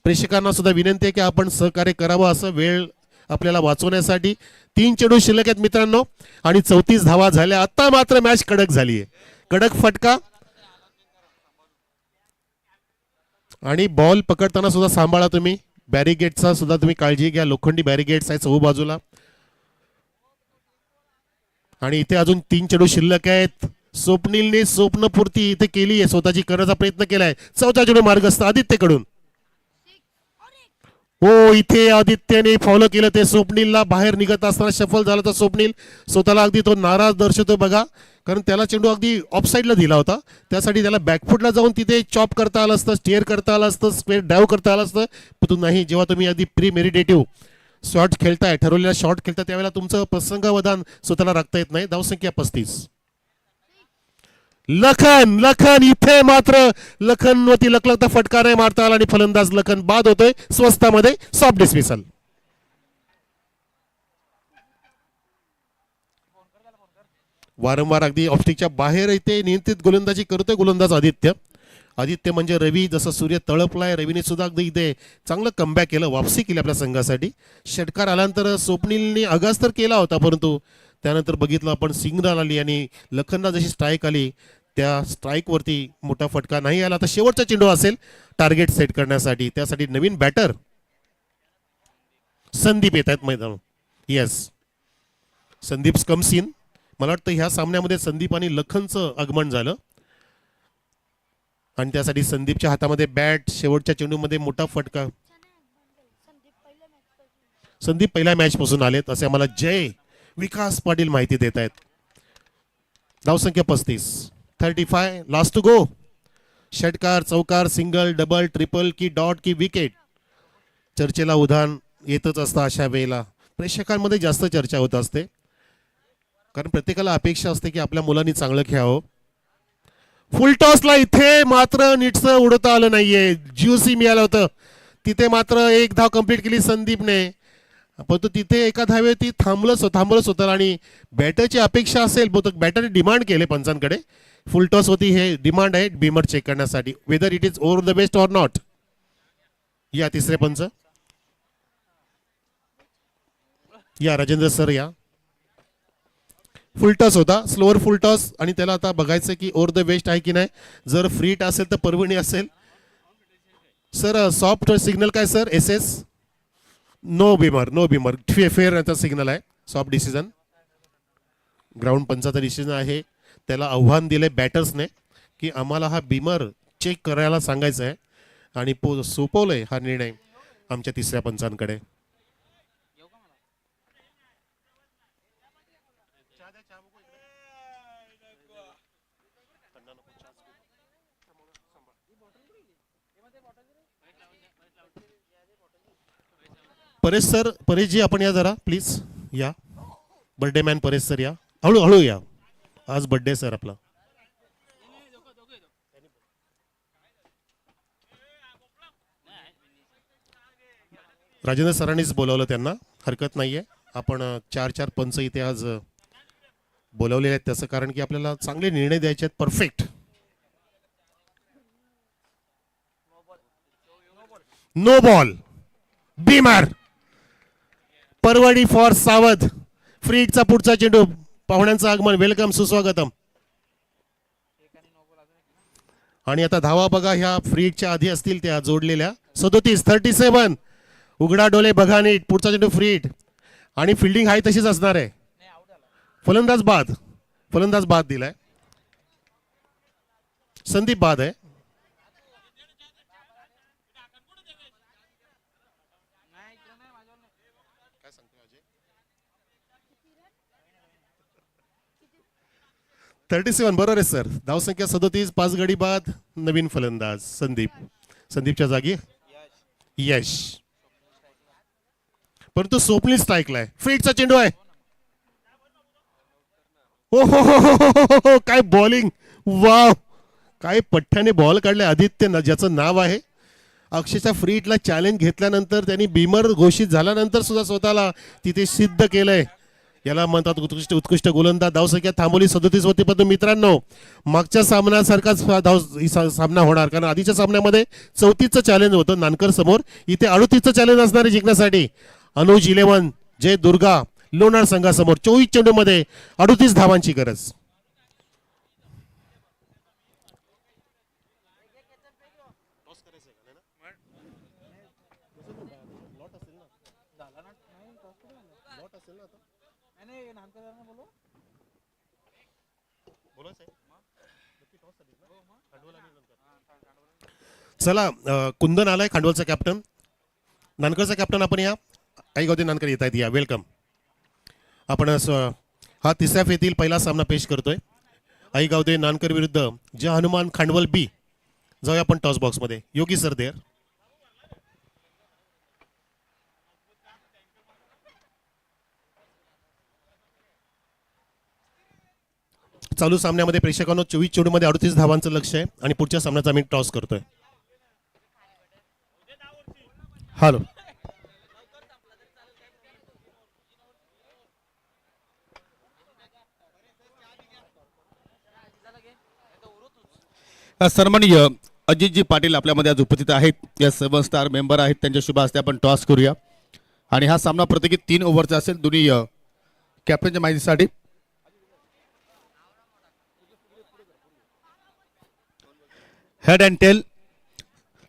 B: प्रेक्षकांना सुद्धा विनंती आहे की आपण सहकार्य करावं असं वेळ आपल्याला वाचवण्यासाठी. 3 चेंडू शिल्लक आहेत मित्रांनो आणि 34 धावा झाल्या. आता मात्र मॅच कडक झाली आहे. कडक फटका आणि बॉल पकडताना सुद्धा सांभाळा तुम्ही. बॅरिगेटचा सुद्धा तुम्ही काळजी घ्या. लोखंडी बॅरिगेट्स आहे चहू बाजूला. आणि इथे अजून 3 चेंडू शिल्लक आहेत. स्वप्नीलने स्वप्नपूर्ती इथे केली आहे. स्वतःची करण्याचा प्रयत्न केलाय. 4था चेंडू मार्गस्थ आदित्यकडून. हो इथे आदित्यने फॉलो केलं ते स्वप्नीलला. बाहेर निघत असताना शफल झाला तर स्वप्नील स्वतःला अगदी तो नाराज दर्शवतो बघा. कारण त्याला चेंडू अगदी ऑफ साईडला दिला होता. त्यासाठी त्याला बॅकफुटला जाऊन तिथे चॉप करता आलं असतं. स्टेअर करता आलं असतं. स्क्वेअर डायव्ह करता आलं असतं. पण नाही. जेव्हा तुम्ही अगदी प्रीमेडिटेटिव्ह शॉट खेळताय ठरवलेला शॉट खेळताय त्यावेळेला तुमचं प्रसंगावधान स्वतःला राखता येत नाही. धावसंख्या 35. लखन इथे मात्र लखनवरती लकलकता फटका नाही मारता आला आणि फलंदाज लखन बाद होतोय स्वस्तामध्ये. Soft dismissal. वारंवार अगदी ऑफस्टिकच्या बाहेर इथे नियंत्रित गोलंदाजी करतोय गोलंदाज आदित्य म्हणजे रवी. जसं सूर्य तळपलाय रवीने सुद्धा अगदी इथे चांगलं कमबॅक केलं. वापसी केली आपल्या संघासाठी. षटकार आल्यानंतर स्वप्नीलने आगास तर केला होता परंतु त्यानंतर बघितलं आपण सिग्नल आली आणि लखनला जशी स्ट्राईक आली त्या स्ट्राईकवरती मोठा फटका नाही आला. आता शेवटचा चेंडू असेल टार्गेट सेट करण्यासाठी. त्यासाठी नवीन बॅटर संदीप येत आहेत मैदान. Yes Sandeep comes in. मला वाटतं ह्या सामन्यामध्ये संदीप आणि लखनचं आगमन झालं आणि त्यासाठी संदीपच्या हातामध्ये बॅट. शेवटच्या चेंडूमध्ये मोठा फटका. संदीप पहिल्या मॅच पासून आलेत असे आम्हाला जय विकास पाटील माहिती देत आहेत. धावसंख्या 35. 35 लास्ट टू गो. षटकार चौकार सिंगल डबल ट्रिपल की डॉट की विकेट चर्चेला उधाण येतच असतं. अशा वेळेला प्रेक्षकांमध्ये जास्त चर्चा होत असते कारण प्रत्येकाला अपेक्षा असते की आपल्या मुलांनी चांगलं खेळावं. फुल टॉसला इथे मात्र नीटचं उडवता आलं नाहीये. ज्यूसी मिळालं होतं तिथे मात्र 1 धाव कंप्लीट केली संदीपने. परंतु तिथे एका धावेवरती थांबलंच होतं आणि बॅटरची अपेक्षा असेल बहुतेक बॅटरने डिमांड केले पंचांकडे. फुल टॉस होती हे डिमांड आहे बीमर चेक करण्यासाठी whether it is over the best or not. या तिसरे पंच या राजेंद्र सर या. फुल टॉस होता स्लोअर फुल टॉस आणि त्याला आता बघायचं की ओव्हर द बेस्ट आहे की नाही. जर फ्रीट असेल तर परवणी असेल. सर सॉफ्ट सिग्नल काय sir SS no beamer fair signal आहे. सॉफ्ट डिसिजन ग्राउंड पंचाचा डिसिजन आहे. त्याला आव्हान दिले बॅटर्सने की आम्हाला हा बीमर चेक करायला सांगायचं आहे आणि सोपवलंय हा निर्णय आमच्या तिसऱ्या पंचांकडे. परेश जी आपण या जरा प्लीज या. बर्थडे मॅन परेश सर या. हळू या. आज बर्थडे सर आपला. राजेंद्र सरांनीच बोलावलं त्यांना, हरकत नाहीये. आपण 4 पंच इथे आज बोलावलेले आहेत, त्याचं कारण की आपल्याला चांगले निर्णय द्यायचे आहेत. परफेक्ट. No ball. बीमर. परवडी फॉर सावध. फ्रीडचा पुढचा चेंडू. पाहुण्यांचं आगमन. वेलकम, सुस्वागतम. आणि आता धावा बघा ह्या फ्रीडच्या आधी असतील त्या जोडलेल्या. 37 उघडा डोले बघा नीट. पुढचा चेंडू फ्रीड आणि फिल्डिंग हाय तशीच असणार आहे. फलंदाज बाद दिलाय. संदीप बाद आहे. बरोबर आहे सर. धावसंख्या 37, 5 गडी बाद. नवीन फलंदाज संदीपच्या जागी यश. परंतु स्वप्नील स्ट्राईकला आहे. फ्रीडचा चेंडू आहे. हो हो हो, काय बॉलिंग. वाव, काय पठ्ठ्याने बॉल काढले. आदित्य ज्याचं नाव आहे, अक्षरशः फ्रीडला चॅलेंज घेतल्यानंतर त्यांनी बीमर घोषित झाल्यानंतर सुद्धा स्वतःला तिथे सिद्ध केलंय. याला म्हणतात उत्कृष्ट गोलंदाज. धावसंख्या थांबवली 37 होती. पण मित्रांनो, मागच्या सामन्यासारखाच सामना होणार, कारण आधीच्या सामन्यामध्ये 34चं चॅलेंज होतं नानकर समोर. इथे 38चं चॅलेंज असणार आहे जिंकण्यासाठी. अनुज 11 जय दुर्गा लोणार संघासमोर 24 चेंडूमध्ये 38 धावांची गरज. चला, कुंदन आलाय, खांडवलचा कॅप्टन. नानकरचा कॅप्टन आपण या. काही गावते नानकर येत आहेत, या. वेलकम. आपण हा तिसऱ्या फेरीतील पहिला सामना पेश करतोय. आई गावदे नानकर विरुद्ध जय हनुमान खांडवल बी. जाऊया आपण टॉस बॉक्स मध्ये. योगी सर देर. चालू सामन्यामध्ये प्रेक्षकांनो 24 चेंडूमध्ये 38 धावांचं लक्ष आहे आणि पुढच्या सामन्याचा आम्ही टॉस करतोय. हॅलो.
A: सन्माननीय अजितजी पाटील आपल्यामध्ये आज उपस्थित आहेत. या 7 स्टार मेंबर आहेत. त्यांच्या शुभ हस्ते आपण टॉस करूया. आणि हा सामना प्रत्येकी 3 ओव्हरचा असेल. दोन्ही कॅप्टनच्या माहितीसाठी हेड अँड टेल.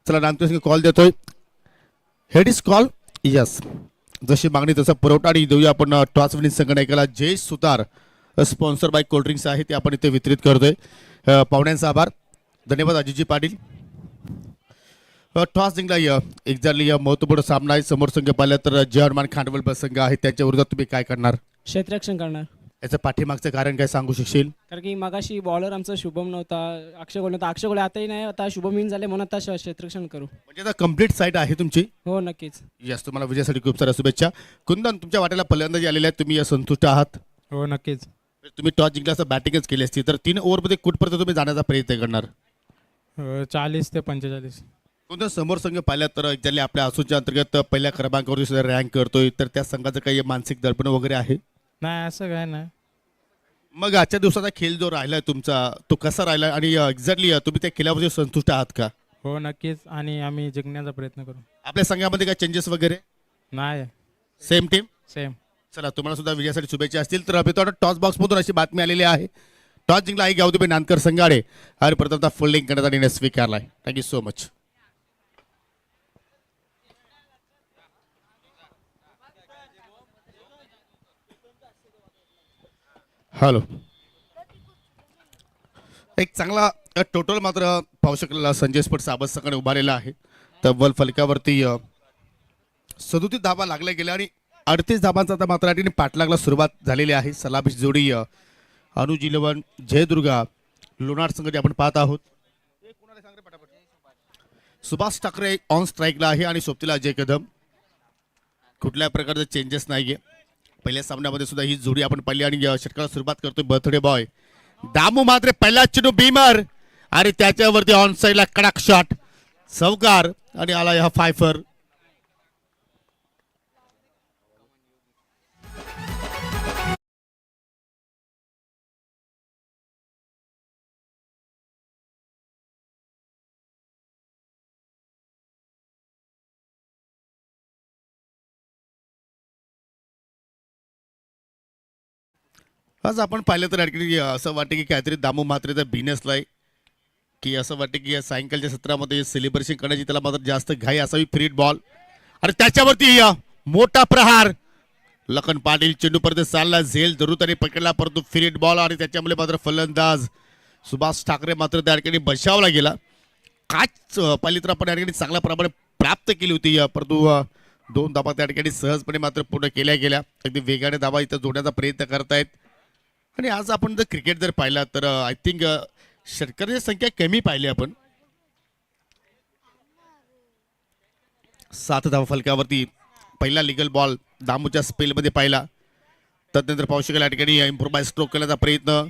A: चला, नानकर कॉल देतोय. Head is call. यस, जशी मागणी तसा पुरवठा. आणि देऊया आपण टॉस विनिंग संघटनेला जय सुतार स्पॉन्सर बाय कोल्ड्रिंक्स आहे ते आपण इथे वितरित करतोय. पाहुण्यांचा आभार. धन्यवाद अजितजी पाटील. टॉस जिंकला. एक्झॅक्टली महत्वपूर्ण सामना आहे. समोर संघ पाहिला तर जय हनुमान खांडवल संघ आहे. त्याच्या विरोधात तुम्ही काय करणार?
C: क्षेत्ररक्षण करणार.
A: याचं पाठीमागचं कारण काय सांगू शकशील?
C: कारण की मगाशी बॉलर आमचा शुभम नव्हता, अक्षय गोल नव्हता. अक्षय गोल आताही नाही, आता शुभम इन झाले म्हणून आता क्षेत्ररक्षण करू.
A: म्हणजे आता कम्प्लीट साईट आहे तुमची?
C: हो, नक्कीच.
A: यस, तुम्हाला विजयासाठी खूप साऱ्या शुभेच्छा. कुंदन, तुमच्या वाट्याला फलंदाजी आलेल्या आहेत, तुम्ही संतुष्ट आहात?
D: हो, नक्कीच.
A: तुम्ही टॉस जिंकला असं बॅटिंगच केली असती तर 3 ओव्हरमध्ये कुठपर्यंत तुम्ही जाण्याचा प्रयत्न करणार?
D: 40 ते 45.
A: कोणत्या समोर संघ पाहिला तर एक्झॅक्टली आपल्या आसूच्या अंतर्गत पहिल्या क्रमांकावरती सुद्धा रँक करतोय, तर त्या संघाचं काही मानसिक दडपण वगैरे आहे?
D: नाही, असं काय नाही.
A: मग आजच्या दिवसाचा खेळ जो राहिलाय तुमचा, तो कसा राहिला आणि एक्झॅक्टली तुम्ही त्या खेळावरती संतुष्ट आहात का?
D: हो, नक्कीच. आणि आम्ही जिंकण्याचा प्रयत्न करू.
A: आपल्या संघामध्ये काय चेंजेस वगैरे?
D: नाही,
A: सेम टीम.
D: सेम.
A: चला, तुम्हाला सुद्धा विजयासाठी शुभेच्छा असतील. तर अभितो टॉस बॉक्समधून अशी बातमी आलेली आहे, टॉस जिंकला आई गावदेबे नानकर संघाडे आणि प्रथमतः फिल्डिंग करण्याचा निर्णय स्वीकारलाय. Thank you so much. हॅलो. एक चांगला टोटल मात्र पाहू शकलेला संजय स्पॉट साबत संघाने उभारलेला आहे. तब्बल फलकावरती 37 धावा लागल्या गेल्या आणि 38 धावांचा आता मात्र अटीने पाठलागला सुरुवात झालेली आहे. सलामीची जोडी अनुज 11 जयदुर्गा लोणार संघाची आपण पाहत आहोत. सुभाष ठाकरे ऑन स्ट्राईकला आहे आणि सोबतीला अजय कदम. कुठल्या प्रकारचे चेंजेस नाहीये. पहिल्या सामन्यामध्ये सुद्धा ही जोडी आपण पाहिली आणि षटकाला सुरुवात करतोय बर्थडे बॉय दामू मात्र पहिला चेंडू बीमर आणि त्याच्यावरती ऑन साईडला कडक शॉट चौकार आणि आला हा फायफर. आज आपण पाहिलं तर आणखी असं वाटतं की काहीतरी दामू मात्रेचा बिनसलाय की असं वाटतं की या सायंकाळच्या सत्रामध्ये सेलिब्रेशन करण्याची त्याला मात्र जास्त घाई असावी. फ्री बॉल आणि त्याच्यावरती मोठा प्रहार. लखन पाटील चेंडू परत चालला झेल जरूर पकडला परंतु फ्री बॉल आणि त्याच्यामुळे मात्र फलंदाज सुभाष ठाकरे मात्र त्या ठिकाणी बचावला गेला. काच पहिली तर आपण या ठिकाणी चांगल्या प्रमाणे प्राप्त केली होती परंतु 2 धाबा त्या ठिकाणी सहजपणे मात्र पूर्ण केल्या गेल्या. अगदी वेगाने धाबा इथं जोडण्याचा प्रयत्न करतायत. आणि आज आपण जर क्रिकेट जर पाहिला तर आय थिंक षटकारांची संख्या कमी पाहिली आपण. 7 धावा फलकावरती पहिला लिगल बॉल दामूच्या स्पेलमध्ये पाहिला. त्यानंतर पाहू शकेल या ठिकाणी इम्प्रोवाइज स्ट्रोक करण्याचा प्रयत्न.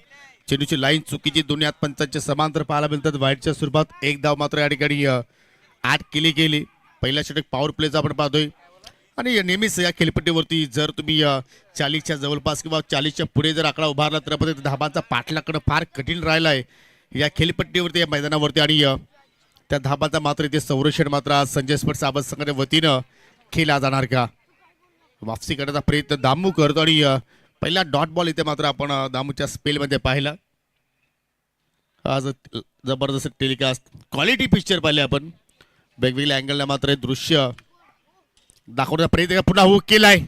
A: चेंडूची लाईन चुकीची दोन्ही हात पंचांच्या समांतर पाहायला मिळतात. वाईटच्या स्वरूपात एक धाव मात्र या ठिकाणी आठ केली गेली. पहिला षटक पॉवर प्लेचा आपण पाहतोय. आणि नेहमीच या खेळपट्टीवरती जर तुम्ही 40च्या जवळपास किंवा 40च्या पुढे जर आकडा उभारला तर आपण धाबांचा पाठलाग करणं फार कठीण राहिलं आहे या खेळपट्टीवरती या मैदानावरती. आणि त्या धाबांचा मात्र इथे संरक्षण मात्र आज संजय स्पोर्ट्स साबत संघाच्या वतीनं केला जाणार का. वापसी करण्याचा प्रयत्न दामू करतो आणि पहिला डॉट बॉल इथे मात्र आपण दामूच्या स्पेलमध्ये पाहिला. आज जबरदस्त टेलिकास्ट क्वालिटी पिक्चर पाहिले आपण. वेगवेगळ्या अँगलला मात्र हे दृश्य दाखवण्याचा प्रयत्न पुन्हा हुक केलाय.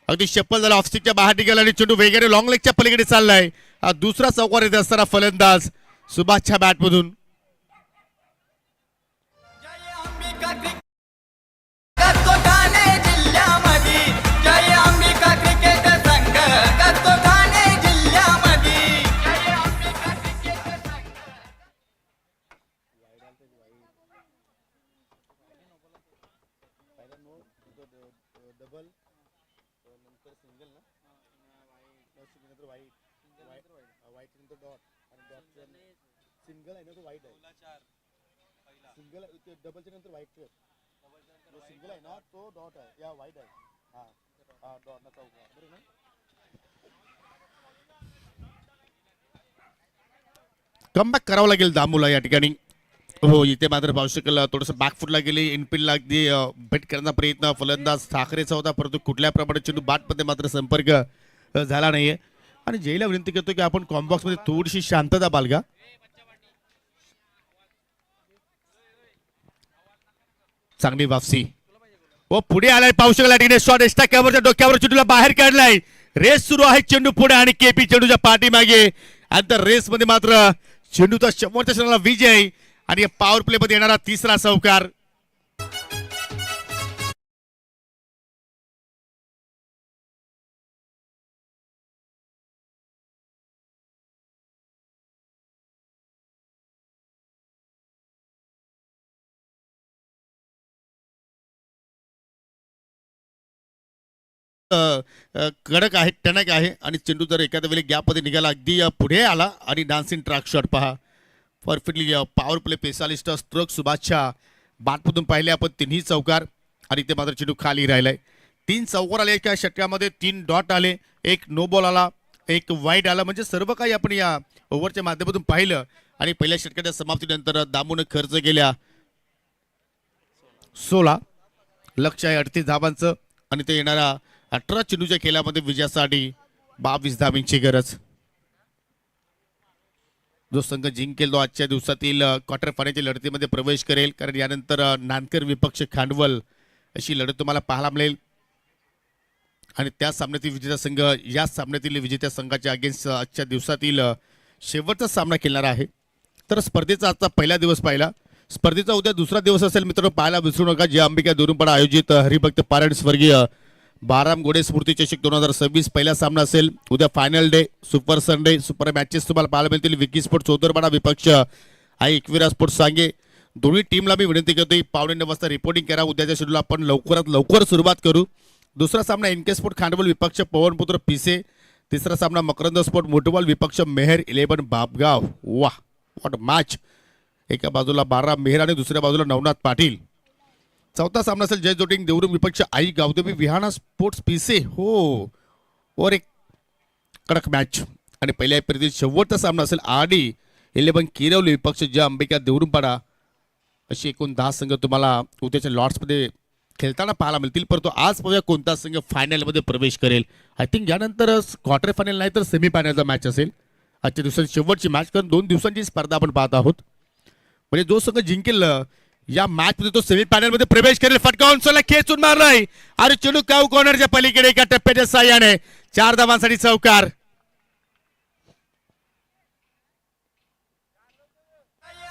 A: अगदी चप्पल झाला ऑफस्टिकच्या बाहेर निघाला आणि चेंडू वगैरे लॉंग लेगच्या पलीकडे चाललाय. हा दुसरा चौकार येत असताना फलंदाज सुभाषच्या बॅटमधून. सिंगल आहे ना तो वाईट आहे. सिंगल डबलच्या नंतर वाईट सिंगल आहे ना तो डॉट आहे या वाईट आहे. हा डॉट ना चौका बरोबर ना. कमबॅक करावं लागेल दामूला या ठिकाणी. हो इथे मात्र पाहू शकेल थोडंसं बॅकफुटला गेली. इनफिल्डला अगदी बेट करण्याचा प्रयत्न फलंदाज ठाकरेचा होता परंतु कुठल्या प्रमाणे चेंडू बॅटमध्ये मात्र संपर्क झाला नाहीये. आणि जयला विनंती करतो की आपण कॉम्बॉक्स मध्ये थोडीशी शांतता बाळगा. चांगली वापसी व पुढे आलाय पाहू शकाल ठिकाणी शॉट एक्स्ट्रा कव्हरच्या डोक्यावर चेंडूला बाहेर काढलाय. रेस सुरू आहे चेंडू पुढे आणि केपी चेंडूच्या पाठीमागे. आणि त्या रेस मध्ये मात्र चेंडूचा 100च्या क्षणाला विजय आणि पॉवर प्ले मध्ये येणारा तिसरा चौकार. कडक आहे टणक आहे आणि चेंडू जर एखाद्या वेळी गॅपमध्ये निघाला अगदी पुढे आला आणि डान्सिंग ट्रॅक शॉट पहा परफेक्टली पॉवर प्ले पेसालिस्ट स्ट्रोक सुभाषच्या बॅटमधून पाहिले आपण तिन्ही चौकार. आणि ते मात्र चेंडू खाली राहिलाय. 3 चौकार आले एका षटकामध्ये 3 डॉट आले 1 नो बॉल आला 1 वाईट आला. म्हणजे सर्व काही आपण या ओव्हरच्या माध्यमातून पाहिलं. आणि पहिल्या षटकाच्या समाप्तीनंतर दामून खर्च केल्या 16. लक्ष आहे 38 धावांचं आणि ते येणारा 18 चेंडूच्या खेळामध्ये विजयासाठी 22 धावांची गरज. जो संघ जिंकेल तो आजच्या दिवसातील क्वार्टर फायनलच्या लढतीमध्ये प्रवेश करेल. कारण यानंतर नानकर विपक्ष खांडवल अशी लढत तुम्हाला पाहायला मिळेल. आणि त्या सामन्यातील विजेता संघ या सामन्यातील विजेत्या संघाच्या अगेन्स्ट आजच्या दिवसातील शेवटचा सामना खेळणार आहे. तर स्पर्धेचा आजचा पहिला दिवस पाहिला. स्पर्धेचा उद्या दुसरा दिवस असेल मित्रांनो पाहायला विसरू नका. जे अंबिका दुरुंपाडा आयोजित हरिभक्त पारायण स्वर्गीय बाराम घोडे स्मृती चषक 2026 पहिला सामना असेल. उद्या final day super Sunday super matches तुम्हाला पाहायला मिळतील. विकी स्पोर्ट चौदरपाडा विपक्ष आहे एकविरा स्पोर्ट्स सांगे. दोन्ही टीमला मी विनंती करतो 9:15 वाजता रिपोर्टिंग करा. उद्याच्या शेड्यूल आपण लवकरात लवकर सुरुवात करू. दुसरा सामना एनके स्पोर्ट खांडवल विपक्ष पवनपुत्र पिसे तिसरा सामना मकरंद स्पोर्ट मोटोबॉल विपक्ष मेहर 11 बापगाव. वाह वॉट मॅच. एका बाजूला 12 मेहर आणि दुसऱ्या बाजूला नवनाथ पाटील. चौथा सामना असेल जय जोटिंग देवरुम विपक्ष आई गावदेवी विहाना स्पोर्ट्स पीसे. हो और एक कडक मॅच. आणि पहिल्या फेरीतील शेवटचा सामना असेल आडी 11 किरवली विपक्ष जय अंबिका देवरुमपाडा. अशी एकूण 10 संघ तुम्हाला उद्याच्या लॉर्ड्समध्ये खेळताना पाहायला मिळतील. परंतु आज पाहूया कोणता संघ फायनलमध्ये प्रवेश करेल. आय थिंक यानंतर क्वार्टर फायनल नाही तर सेमी फायनलचा मॅच असेल आजच्या दिवसाची शेवटची मॅच. कारण 2 दिवसांची स्पर्धा आपण पाहत आहोत. म्हणजे जो संघ जिंकेल या मॅच मध्ये तो सेमीफायनल मध्ये प्रवेश करेल. फटका उंचवला खेचून मारलाय आणि चेंडू काऊ कॉर्नरच्या पलीकडे एका टप्प्याच्या साह्याने 4 धावांसाठी चौकार.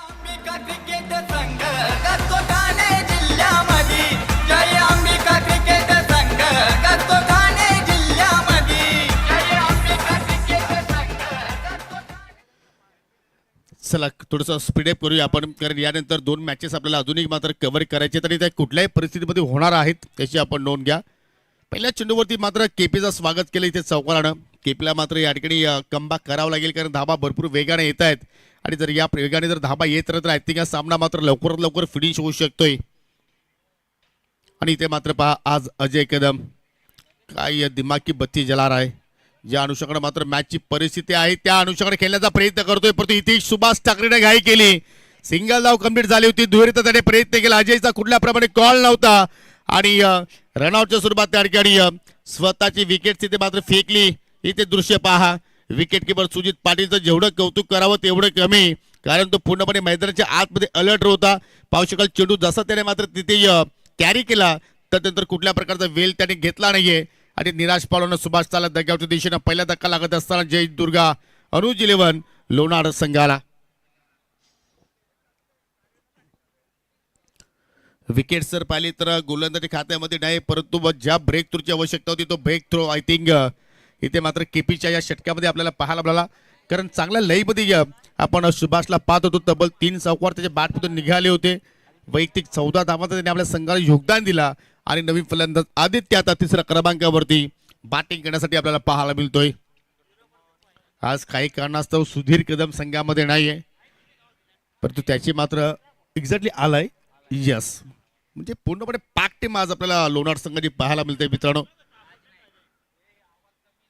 E: अंबिका क्रिकेट संघ करतो ठाणे जिल्ह्यामध्ये. जय अंबिका क्रिकेट संघ करतो ठाणे जिल्ह्यामध्ये. जय अंबिका क्रिकेट संघ करतो.
A: चला थोडंसं स्पीडअप करूया आपण. कारण यानंतर 2 मॅचेस आपल्याला अजूनही मात्र कव्हर करायचे तरी त्या कुठल्याही परिस्थितीमध्ये होणार आहेत त्याची आपण नोंद घ्या. पहिल्या चेंडूवरती मात्र केपीचं स्वागत केलं इथे चौकारानं. केपीला मात्र या ठिकाणी कमबॅक करावं लागेल कारण धाबा भरपूर वेगाने येत आहेत. आणि जर या वेगाने जर धाबा येत राहिला तर आय थिंक हा सामना मात्र लवकरात लवकर फिनिश होऊ शकतोय. आणि इथे मात्र पहा आज अजय कदम काय दिमाग की बत्ती जला रहा है. ज्या अनुषंगाने मात्र मॅचची परिस्थिती आहे त्या अनुषंगाने खेळण्याचा प्रयत्न करतोय. परंतु इथे सुभाष ठाकरेने घाई केली. सिंगल धाव कंप्लीट झाली होती. दुहेरीचा त्याने प्रयत्न केला. अजयचा कुठल्या प्रमाणे कॉल नव्हता आणि रनआउटच्या स्वरूपात त्या ठिकाणी स्वतःची विकेट तिथे मात्र फेकली. इथे दृश्य पहा. विकेट किपर सुजित पाटीलचं जेवढं कौतुक करावं तेवढं कमी. कारण तो पूर्णपणे मैदानाच्या आतमध्ये अलर्ट होता. पाहू शकाल चेंडू जसा त्याने मात्र तिथे कॅरी केला तर नंतर कुठल्या प्रकारचा वेल त्याने घेतला नाहीये. आणि निराश पावलं सुभाष चालत दगावच्या दिशेनं पहिला धक्का लागत असताना जय दुर्गा अनुज 11 लोणार संघाला. विकेट सर पाहिली तर गोलंदाजी खात्यामध्ये नाही परंतु ज्या ब्रेक थ्रूची आवश्यकता होती तो ब्रेक थ्रो आय थिंक इथे मात्र केपीच्या या षटकामध्ये आपल्याला पाहायला मिळाला. कारण चांगल्या लईमध्ये आपण सुभाषला पाहत होतो. तब्बल 3 चौकार त्याच्या बॅटमधून निघाले होते. वैयक्तिक 14 धावांचा त्याने आपल्या संघाला योगदान दिला. आणि नवीन फलंदाज आदित्य आता 3ऱ्या क्रमांकावरती बॅटिंग करण्यासाठी आपल्याला पाहायला मिळतोय. आज काही कारणास्तव सुधीर कदम संघामध्ये नाहीये परंतु त्याची मात्र एक्झॅक्टली आलाय. यस म्हणजे पूर्णपणे पॅक टीम आज आपल्याला लोणार संघाची पाहायला मिळते मित्रांनो.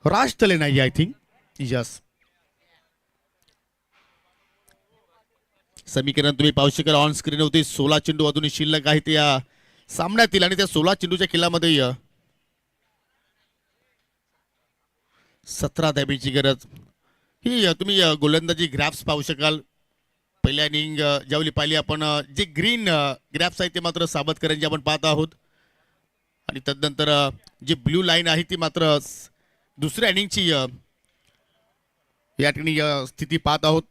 A: राज तले नाही आय थिंक. यस समीकरण तुम्ही पाहू शकाल ऑन स्क्रीन होती. 16 चेंडू अजूनही शिल्लक आहे त्या सामन्यातील आणि त्या 16 चेंडूच्या खेळामध्ये 17 धाब्याची गरज. ही तुम्ही गोलंदाजी ग्राफ्स पाहू शकाल. पहिल्या इनिंग ज्यावेळी पाहिली आपण जे ग्रीन ग्राफ्स आहेत ते मात्र सावधकरांचे आपण पाहत आहोत. आणि तदनंतर जी ब्ल्यू लाईन आहे ती मात्र दुसऱ्या इनिंगची या ठिकाणी स्थिती पाहत आहोत.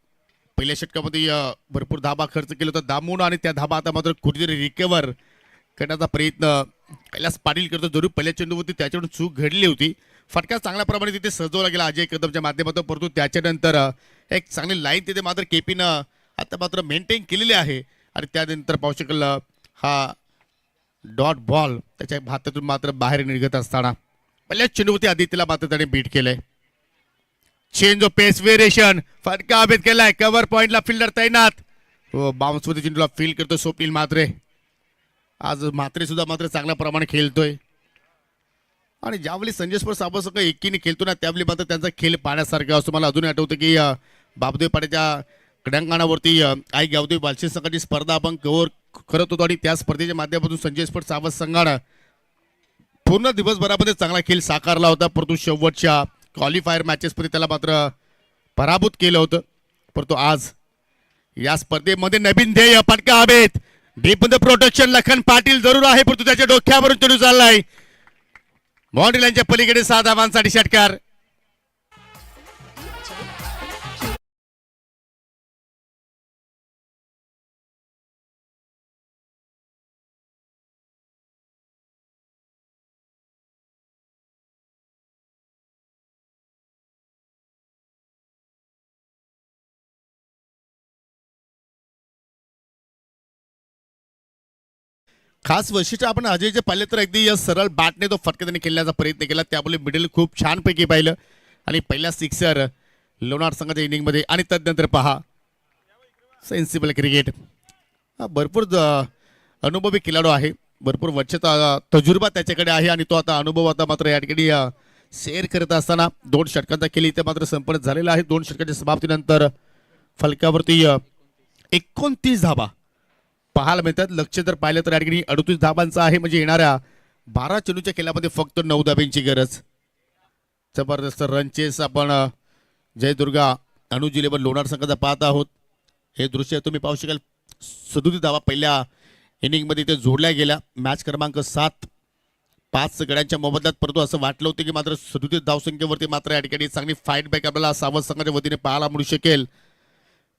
A: पहिल्या षटकामध्ये भरपूर धाबा खर्च केला होता दामून आणि त्या धाबा आता मात्र कुठेतरी रिकवर करण्याचा प्रयत्न कैलास पाटील करतो. जरूर पहिल्या चेंडूवरती त्याच्याकडून चूक घडली होती. फटका चांगल्या प्रमाणे तिथे सजवला गेला अजय कदमच्या माध्यमातून. परंतु त्याच्यानंतर एक चांगली लाईन तिथे मात्र केपीनं आता मात्र मेंटेन केलेली आहे. आणि त्यानंतर पाहू शकाल हा डॉट बॉल त्याच्या हातातून मात्र बाहेर निघत असताना पहिल्या चेंडूवरती आदित्यला मात्र त्याने बीट केलंय. चेंज ऑफ पेस वेरिएशन फटका अभेद केलाय. कव्हर पॉइंटला फिल्डर तैनात. बाउन्स मध्ये चेंडूला फील करतो स्वप्नील म्हात्रे. आज म्हात्रे सुद्धा मात्र चांगल्या प्रमाणे खेळतोय. आणि ज्यावेळी संजय स्पोर्ट्स आपण एकीने खेळतो ना त्यावेळी मात्र त्यांचा खेळ पाहण्यासारखा असतो. मला अजूनही आठवतं की बाबदेव पाड्याच्या क्रीडांगणावरती आई गावदेवी बालशी संघाची स्पर्धा आपण कव्हर करत होतो. आणि त्या स्पर्धेच्या माध्यमातून संजय स्पोर्ट्स सावध संघानं पूर्ण दिवसभरामध्ये चांगला खेळ साकारला होता. परंतु शेवटच्या क्वालिफायर मॅचेसमध्ये त्याला मात्र पराभूत केलं होतं. परंतु आज या स्पर्धेमध्ये नवीन ध्येय फटका हवेत. डीप मध्ये प्रोटेक्शन लखन पाटील जरूर आहे परंतु त्याच्या डोक्यावरून चेंडू चाललाय. बाउंड्री लाईनच्या पलीकडे 6 धावांसाठी षटकार. खास वैशिष्ट्य आपण अजयचे पाहिले तर अगदी सरळ बॅटने तो फटका त्यांनी खेळण्याचा प्रयत्न केला. त्यामुळे मिडल खूप छानपैकी पाहिलं. आणि पहिला सिक्सर लोणार संघाच्या इनिंगमध्ये. आणि तदनंतर पहा सेन्सिबल क्रिकेट. भरपूर अनुभवी खेळाडू आहे, भरपूर वर्षाचा तजुर्बा त्याच्याकडे आहे आणि तो आता अनुभव आता मात्र या ठिकाणी शेअर करत असताना 2 षटकांचा खेळ इथे मात्र संपन्न झालेला आहे. 2 षटकांच्या समाप्तीनंतर फलकावरती 29 धाबा पाहायला मिळतात. लक्ष जर पाहिलं तर या ठिकाणी 38 धाबांचा आहे, म्हणजे येणाऱ्या 12 चेंडूच्या खेळामध्ये फक्त 9 धाब्यांची गरज. जबरदस्त रन चेस आपण जयदुर्गा अनुज 11 लोणार संघाचा पाहत आहोत. हे दृश्य तुम्ही पाहू शकाल. 37 धावा पहिल्या इनिंगमध्ये इथे जोडल्या गेल्या. मॅच क्रमांक 7 5 गड्यांच्या मोबदल्यात, परंतु असं वाटलं होतं की मात्र 37 धावसंख्येवरती मात्र या ठिकाणी चांगली फाईट बॅक आपल्याला सावध संघाच्या वतीने पाहायला मिळू शकेल,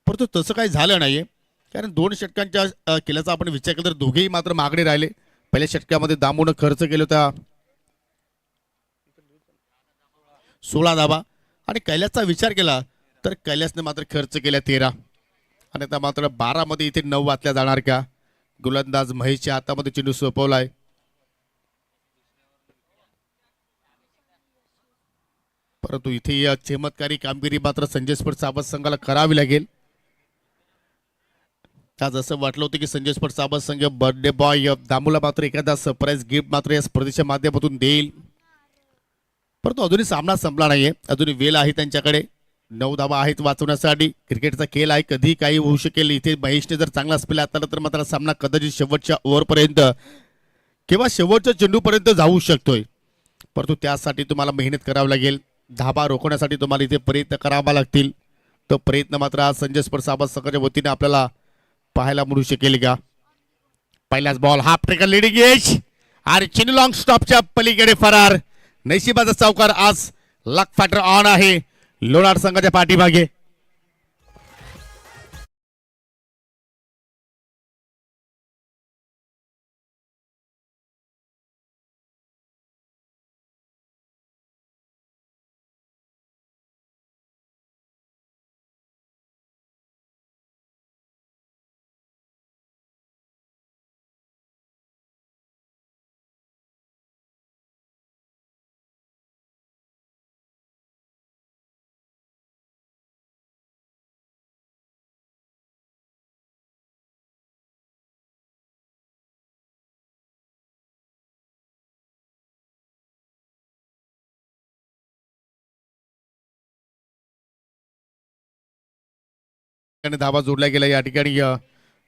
A: परंतु तसं काही झालं नाहीये. कारण 2 षटकांच्या केल्याचा आपण विचार केला तर दोघेही मात्र मागणे राहिले. पहिल्या षटकामध्ये दामून खर्च केला होता 16 धाबा आणि कैलासचा विचार केला तर कैलासने मात्र खर्च केल्या 13 आणि आता मात्र 12 मध्ये इथे 9 वाचल्या जाणार का. गोलंदाज महेशच्या हातामध्ये चेंडू सोपवलाय. परंतु इथे या चमत्कारी कामगिरी मात्र संजय स्पोर्ट्स सावध संघाला करावी लागेल. आज असं वाटलं होतं की संजय स्पोर्ट्स सावध संघ बर्थडे बॉय दामूला मात्र एखादा सरप्राईज गिफ्ट मात्र या स्पर्धेच्या माध्यमातून देईल, परंतु अजूनही सामना संपला नाहीये. अजूनही वेळ आहे त्यांच्याकडे. 9 धावा आहेत वाचवण्यासाठी. क्रिकेटचा खेळ आहे, कधी काही होऊ शकेल. इथे महेशने जर चांगला स्पेल हाताळला तर मात्र सामना कदाचित शेवटच्या ओव्हरपर्यंत किंवा शेवटच्या चेंडूपर्यंत जाऊ शकतोय, परंतु त्यासाठी तुम्हाला मेहनत करावी लागेल. धाबा रोखण्यासाठी तुम्हाला इथे प्रयत्न करावा लागतील. तो प्रयत्न मात्र आज संजय स्पोर्ट्स सावध संघाच्या वतीने आपल्याला पाहायला मिळू शकेल का. पहिलाच ball half tracker leading edge आणि चिन लॉंग स्टॉपच्या पलीकडे फरार. नशिबाचा चौकार आज लक फॅक्टर ऑन आहे लोणार संघाच्या पाठीमागे. धावा जोडल्या गेल्या. या ठिकाणी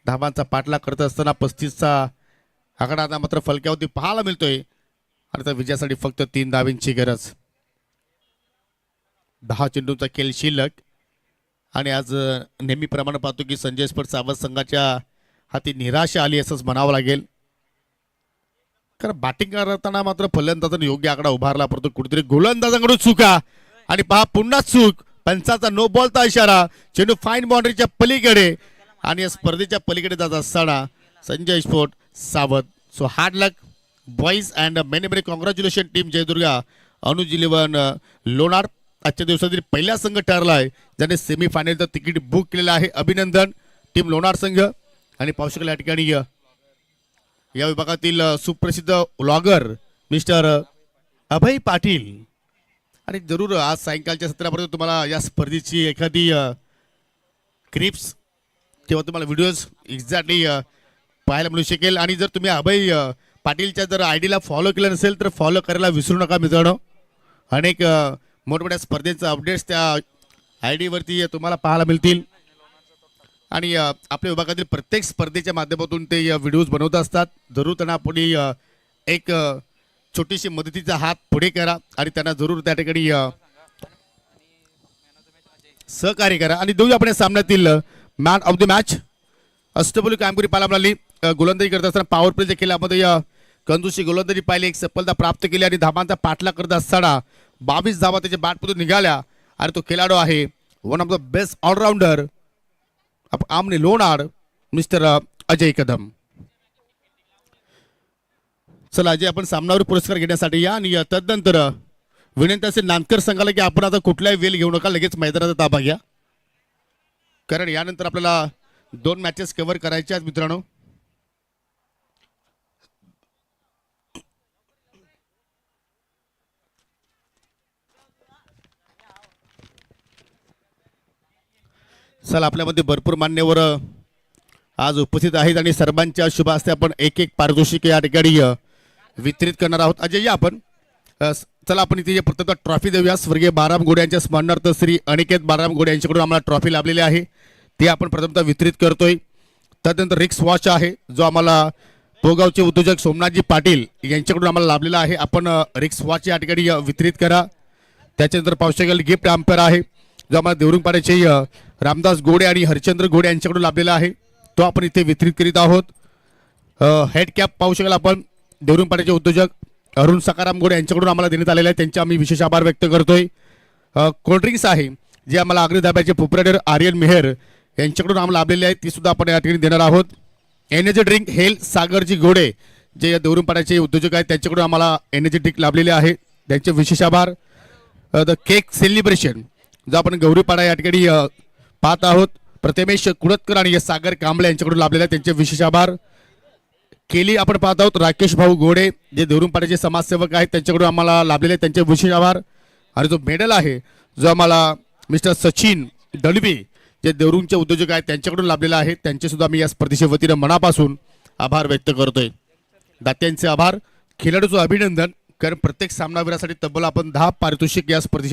A: धावांचा पाठलाग करत असताना 35चा आकडा आता मात्र फलक्यावरती पाहायला मिळतोय आणि त्या विजयासाठी फक्त 3 धावांची गरज. 10 चेंडूंचा खेळ शिल्लक आणि आज नेहमीप्रमाणे पाहतो की संजय स्पोर्ट्स सावध संघाच्या हाती निराशा आली असंच म्हणावं लागेल. कारण बॅटिंग करताना मात्र फलंदाजाने योग्य आकडा उभारला, परंतु कुठेतरी गोलंदाजाकडून चुका आणि पहा पुन्हा चूक. पंचाचा नो बॉलचा इशारा. चेंडू फाईन बाउंड्रीच्या पलीकडे आणि या स्पर्धेच्या पलीकडे जात असताना संजय स्पोर्ट सावध. So hard luck boys and many many congratulation team Jai Durga Anuj 11 Lonar. आजच्या दिवसातील पहिला संघ ठरलाय ज्याने सेमीफायनलचं तिकीट बुक केलेलं आहे. अभिनंदन टीम लोणार संघ. आणि पाहू शकाल या ठिकाणी या विभागातील सुप्रसिद्ध व्लॉगर मिस्टर अभय पाटील. आणि जरूर आज सायंकाळच्या सत्रापर्यंत तुम्हाला या स्पर्धेची एखादी क्लिप्स किंवा तुम्हाला व्हिडिओज एक्झॅक्टली पाहायला मिळू शकेल. आणि जर तुम्ही अभय पाटीलच्या जर आयडीला फॉलो केलं नसेल तर फॉलो करायला विसरू नका मित्रांनो. अनेक मोठमोठ्या स्पर्धेचे अपडेट्स त्या आयडीवरती तुम्हाला पाहायला मिळतील. आणि आपल्या विभागातील प्रत्येक स्पर्धेच्या माध्यमातून ते व्हिडिओज बनवत असतात. जरूर त्यांना पुढे एक छोटीशी मदतीचा हात पुढे करा आणि त्यांना जरूर त्या ठिकाणी सहकार्य करा. आणि देऊया आपण या सामन्यातील मॅन ऑफ द मॅच. अष्टपैलू कामगिरी पाहायला मिळाली. गोलंदाजी करत असताना पॉवर प्लेच्या खेळामध्ये कंजूशी गोलंदाजी पाहिली, एक सफलता प्राप्त केली आणि धावांचा पाठलाग करत असताना 22 धावा त्याच्या बॅटमधून निघाल्या. आणि तो खेळाडू आहे one of the best allrounder आमने लोणार मिस्टर अजय कदम. चला अजय, आपण सामनावर पुरस्कार घेण्यासाठी या. आणि तदनंतर विनंती असेल नांदकर संघाला की आपण आता कुठलाही वेळ घेऊ नका, लगेच मैदानाचा ताबा घ्या, कारण यानंतर आपल्याला 2 मॅचेस कव्हर करायच्या आहेत मित्रांनो. चला आपल्यामध्ये भरपूर मान्यवर आज उपस्थित आहेत आणि सर्वांच्या शुभ हस्ते आपण एक एक पारितोषिक या ठिकाणी वितरित करणार आहोत. अजय या आपण चला आपण इथे प्रथम ट्रॉफी देऊया. स्वर्गीय बाराम गोडे यांच्या स्मरणार्थ श्री अनिकेत बाराम गोडे यांच्याकडून आम्हाला ट्रॉफी लाभलेली आहे, ती आपण प्रथमतः वितरित करतोय. त्यानंतर रिक्स वॉच आहे जो आम्हाला पोगावचे उद्योजक सोमनाथजी पाटील यांच्याकडून आम्हाला लाभलेला आहे, आपण रिक्स वॉच या ठिकाणी वितरित करा. त्याच्यानंतर पाहू शकाल गिफ्ट अँपर आहे जो आम्हाला देवरुंगपाड्याचे रामदास गोडे आणि हरिचंद्र गोडे यांच्याकडून लाभलेला आहे, तो आपण इथे वितरित करीत आहोत. हेड कॅप पाहू शकाल आपण देवरुंगपाड्याचे उद्योजक अरुण सकाराम गोडे यांच्याकडून आम्हाला देण्यात आलेला आहे, त्यांचे आम्ही विशेष आभार व्यक्त करतोय. कोल्ड्रिंक्स आहे जे आम्हाला आग्री धाब्याचे प्रोप्रायटर आर्यन मेहर यांच्याकडून आम्हाला लाभलेले आहे, ती सुद्धा आपण या ठिकाणी देणार आहोत. एनर्जी ड्रिंक हेल सागरजी गोडे जे या देवरुंगपाड्याचे उद्योजक आहेत त्यांच्याकडून आम्हाला एनर्जी ड्रिंक लाभलेले आहे, त्यांचे विशेष आभार. द केक सेलिब्रेशन जो आपण गौरीपाडा या ठिकाणी पाहत आहोत, प्रथमेश कुडतकर आणि सागर कांबळे यांच्याकडून लाभलेले आहे, त्यांचे विशेष आभार. केली आपण पाहत आहोत राकेश भाऊ गोडे जे देवरुंगपाड्याचे समाजसेवक आहेत त्यांच्याकडून आम्हाला लाभलेले आहेत, त्यांचे विशेष आभार. आणि जो मेडल आहे जो आम्हाला मिस्टर सचिन दळवी जे देवरुंगचे उद्योजक आहेत त्यांच्याकडून लाभलेला आहे, त्यांचे सुद्धा मी या स्पर्धेच्या वतीनं मनापासून आभार व्यक्त करतोय. दात्यांचे आभार, खेळाडूचं अभिनंदन, कारण प्रत्येक सामनावीरासाठी तब्बल आपण 10 पारितोषिक या स्पर्धेच्या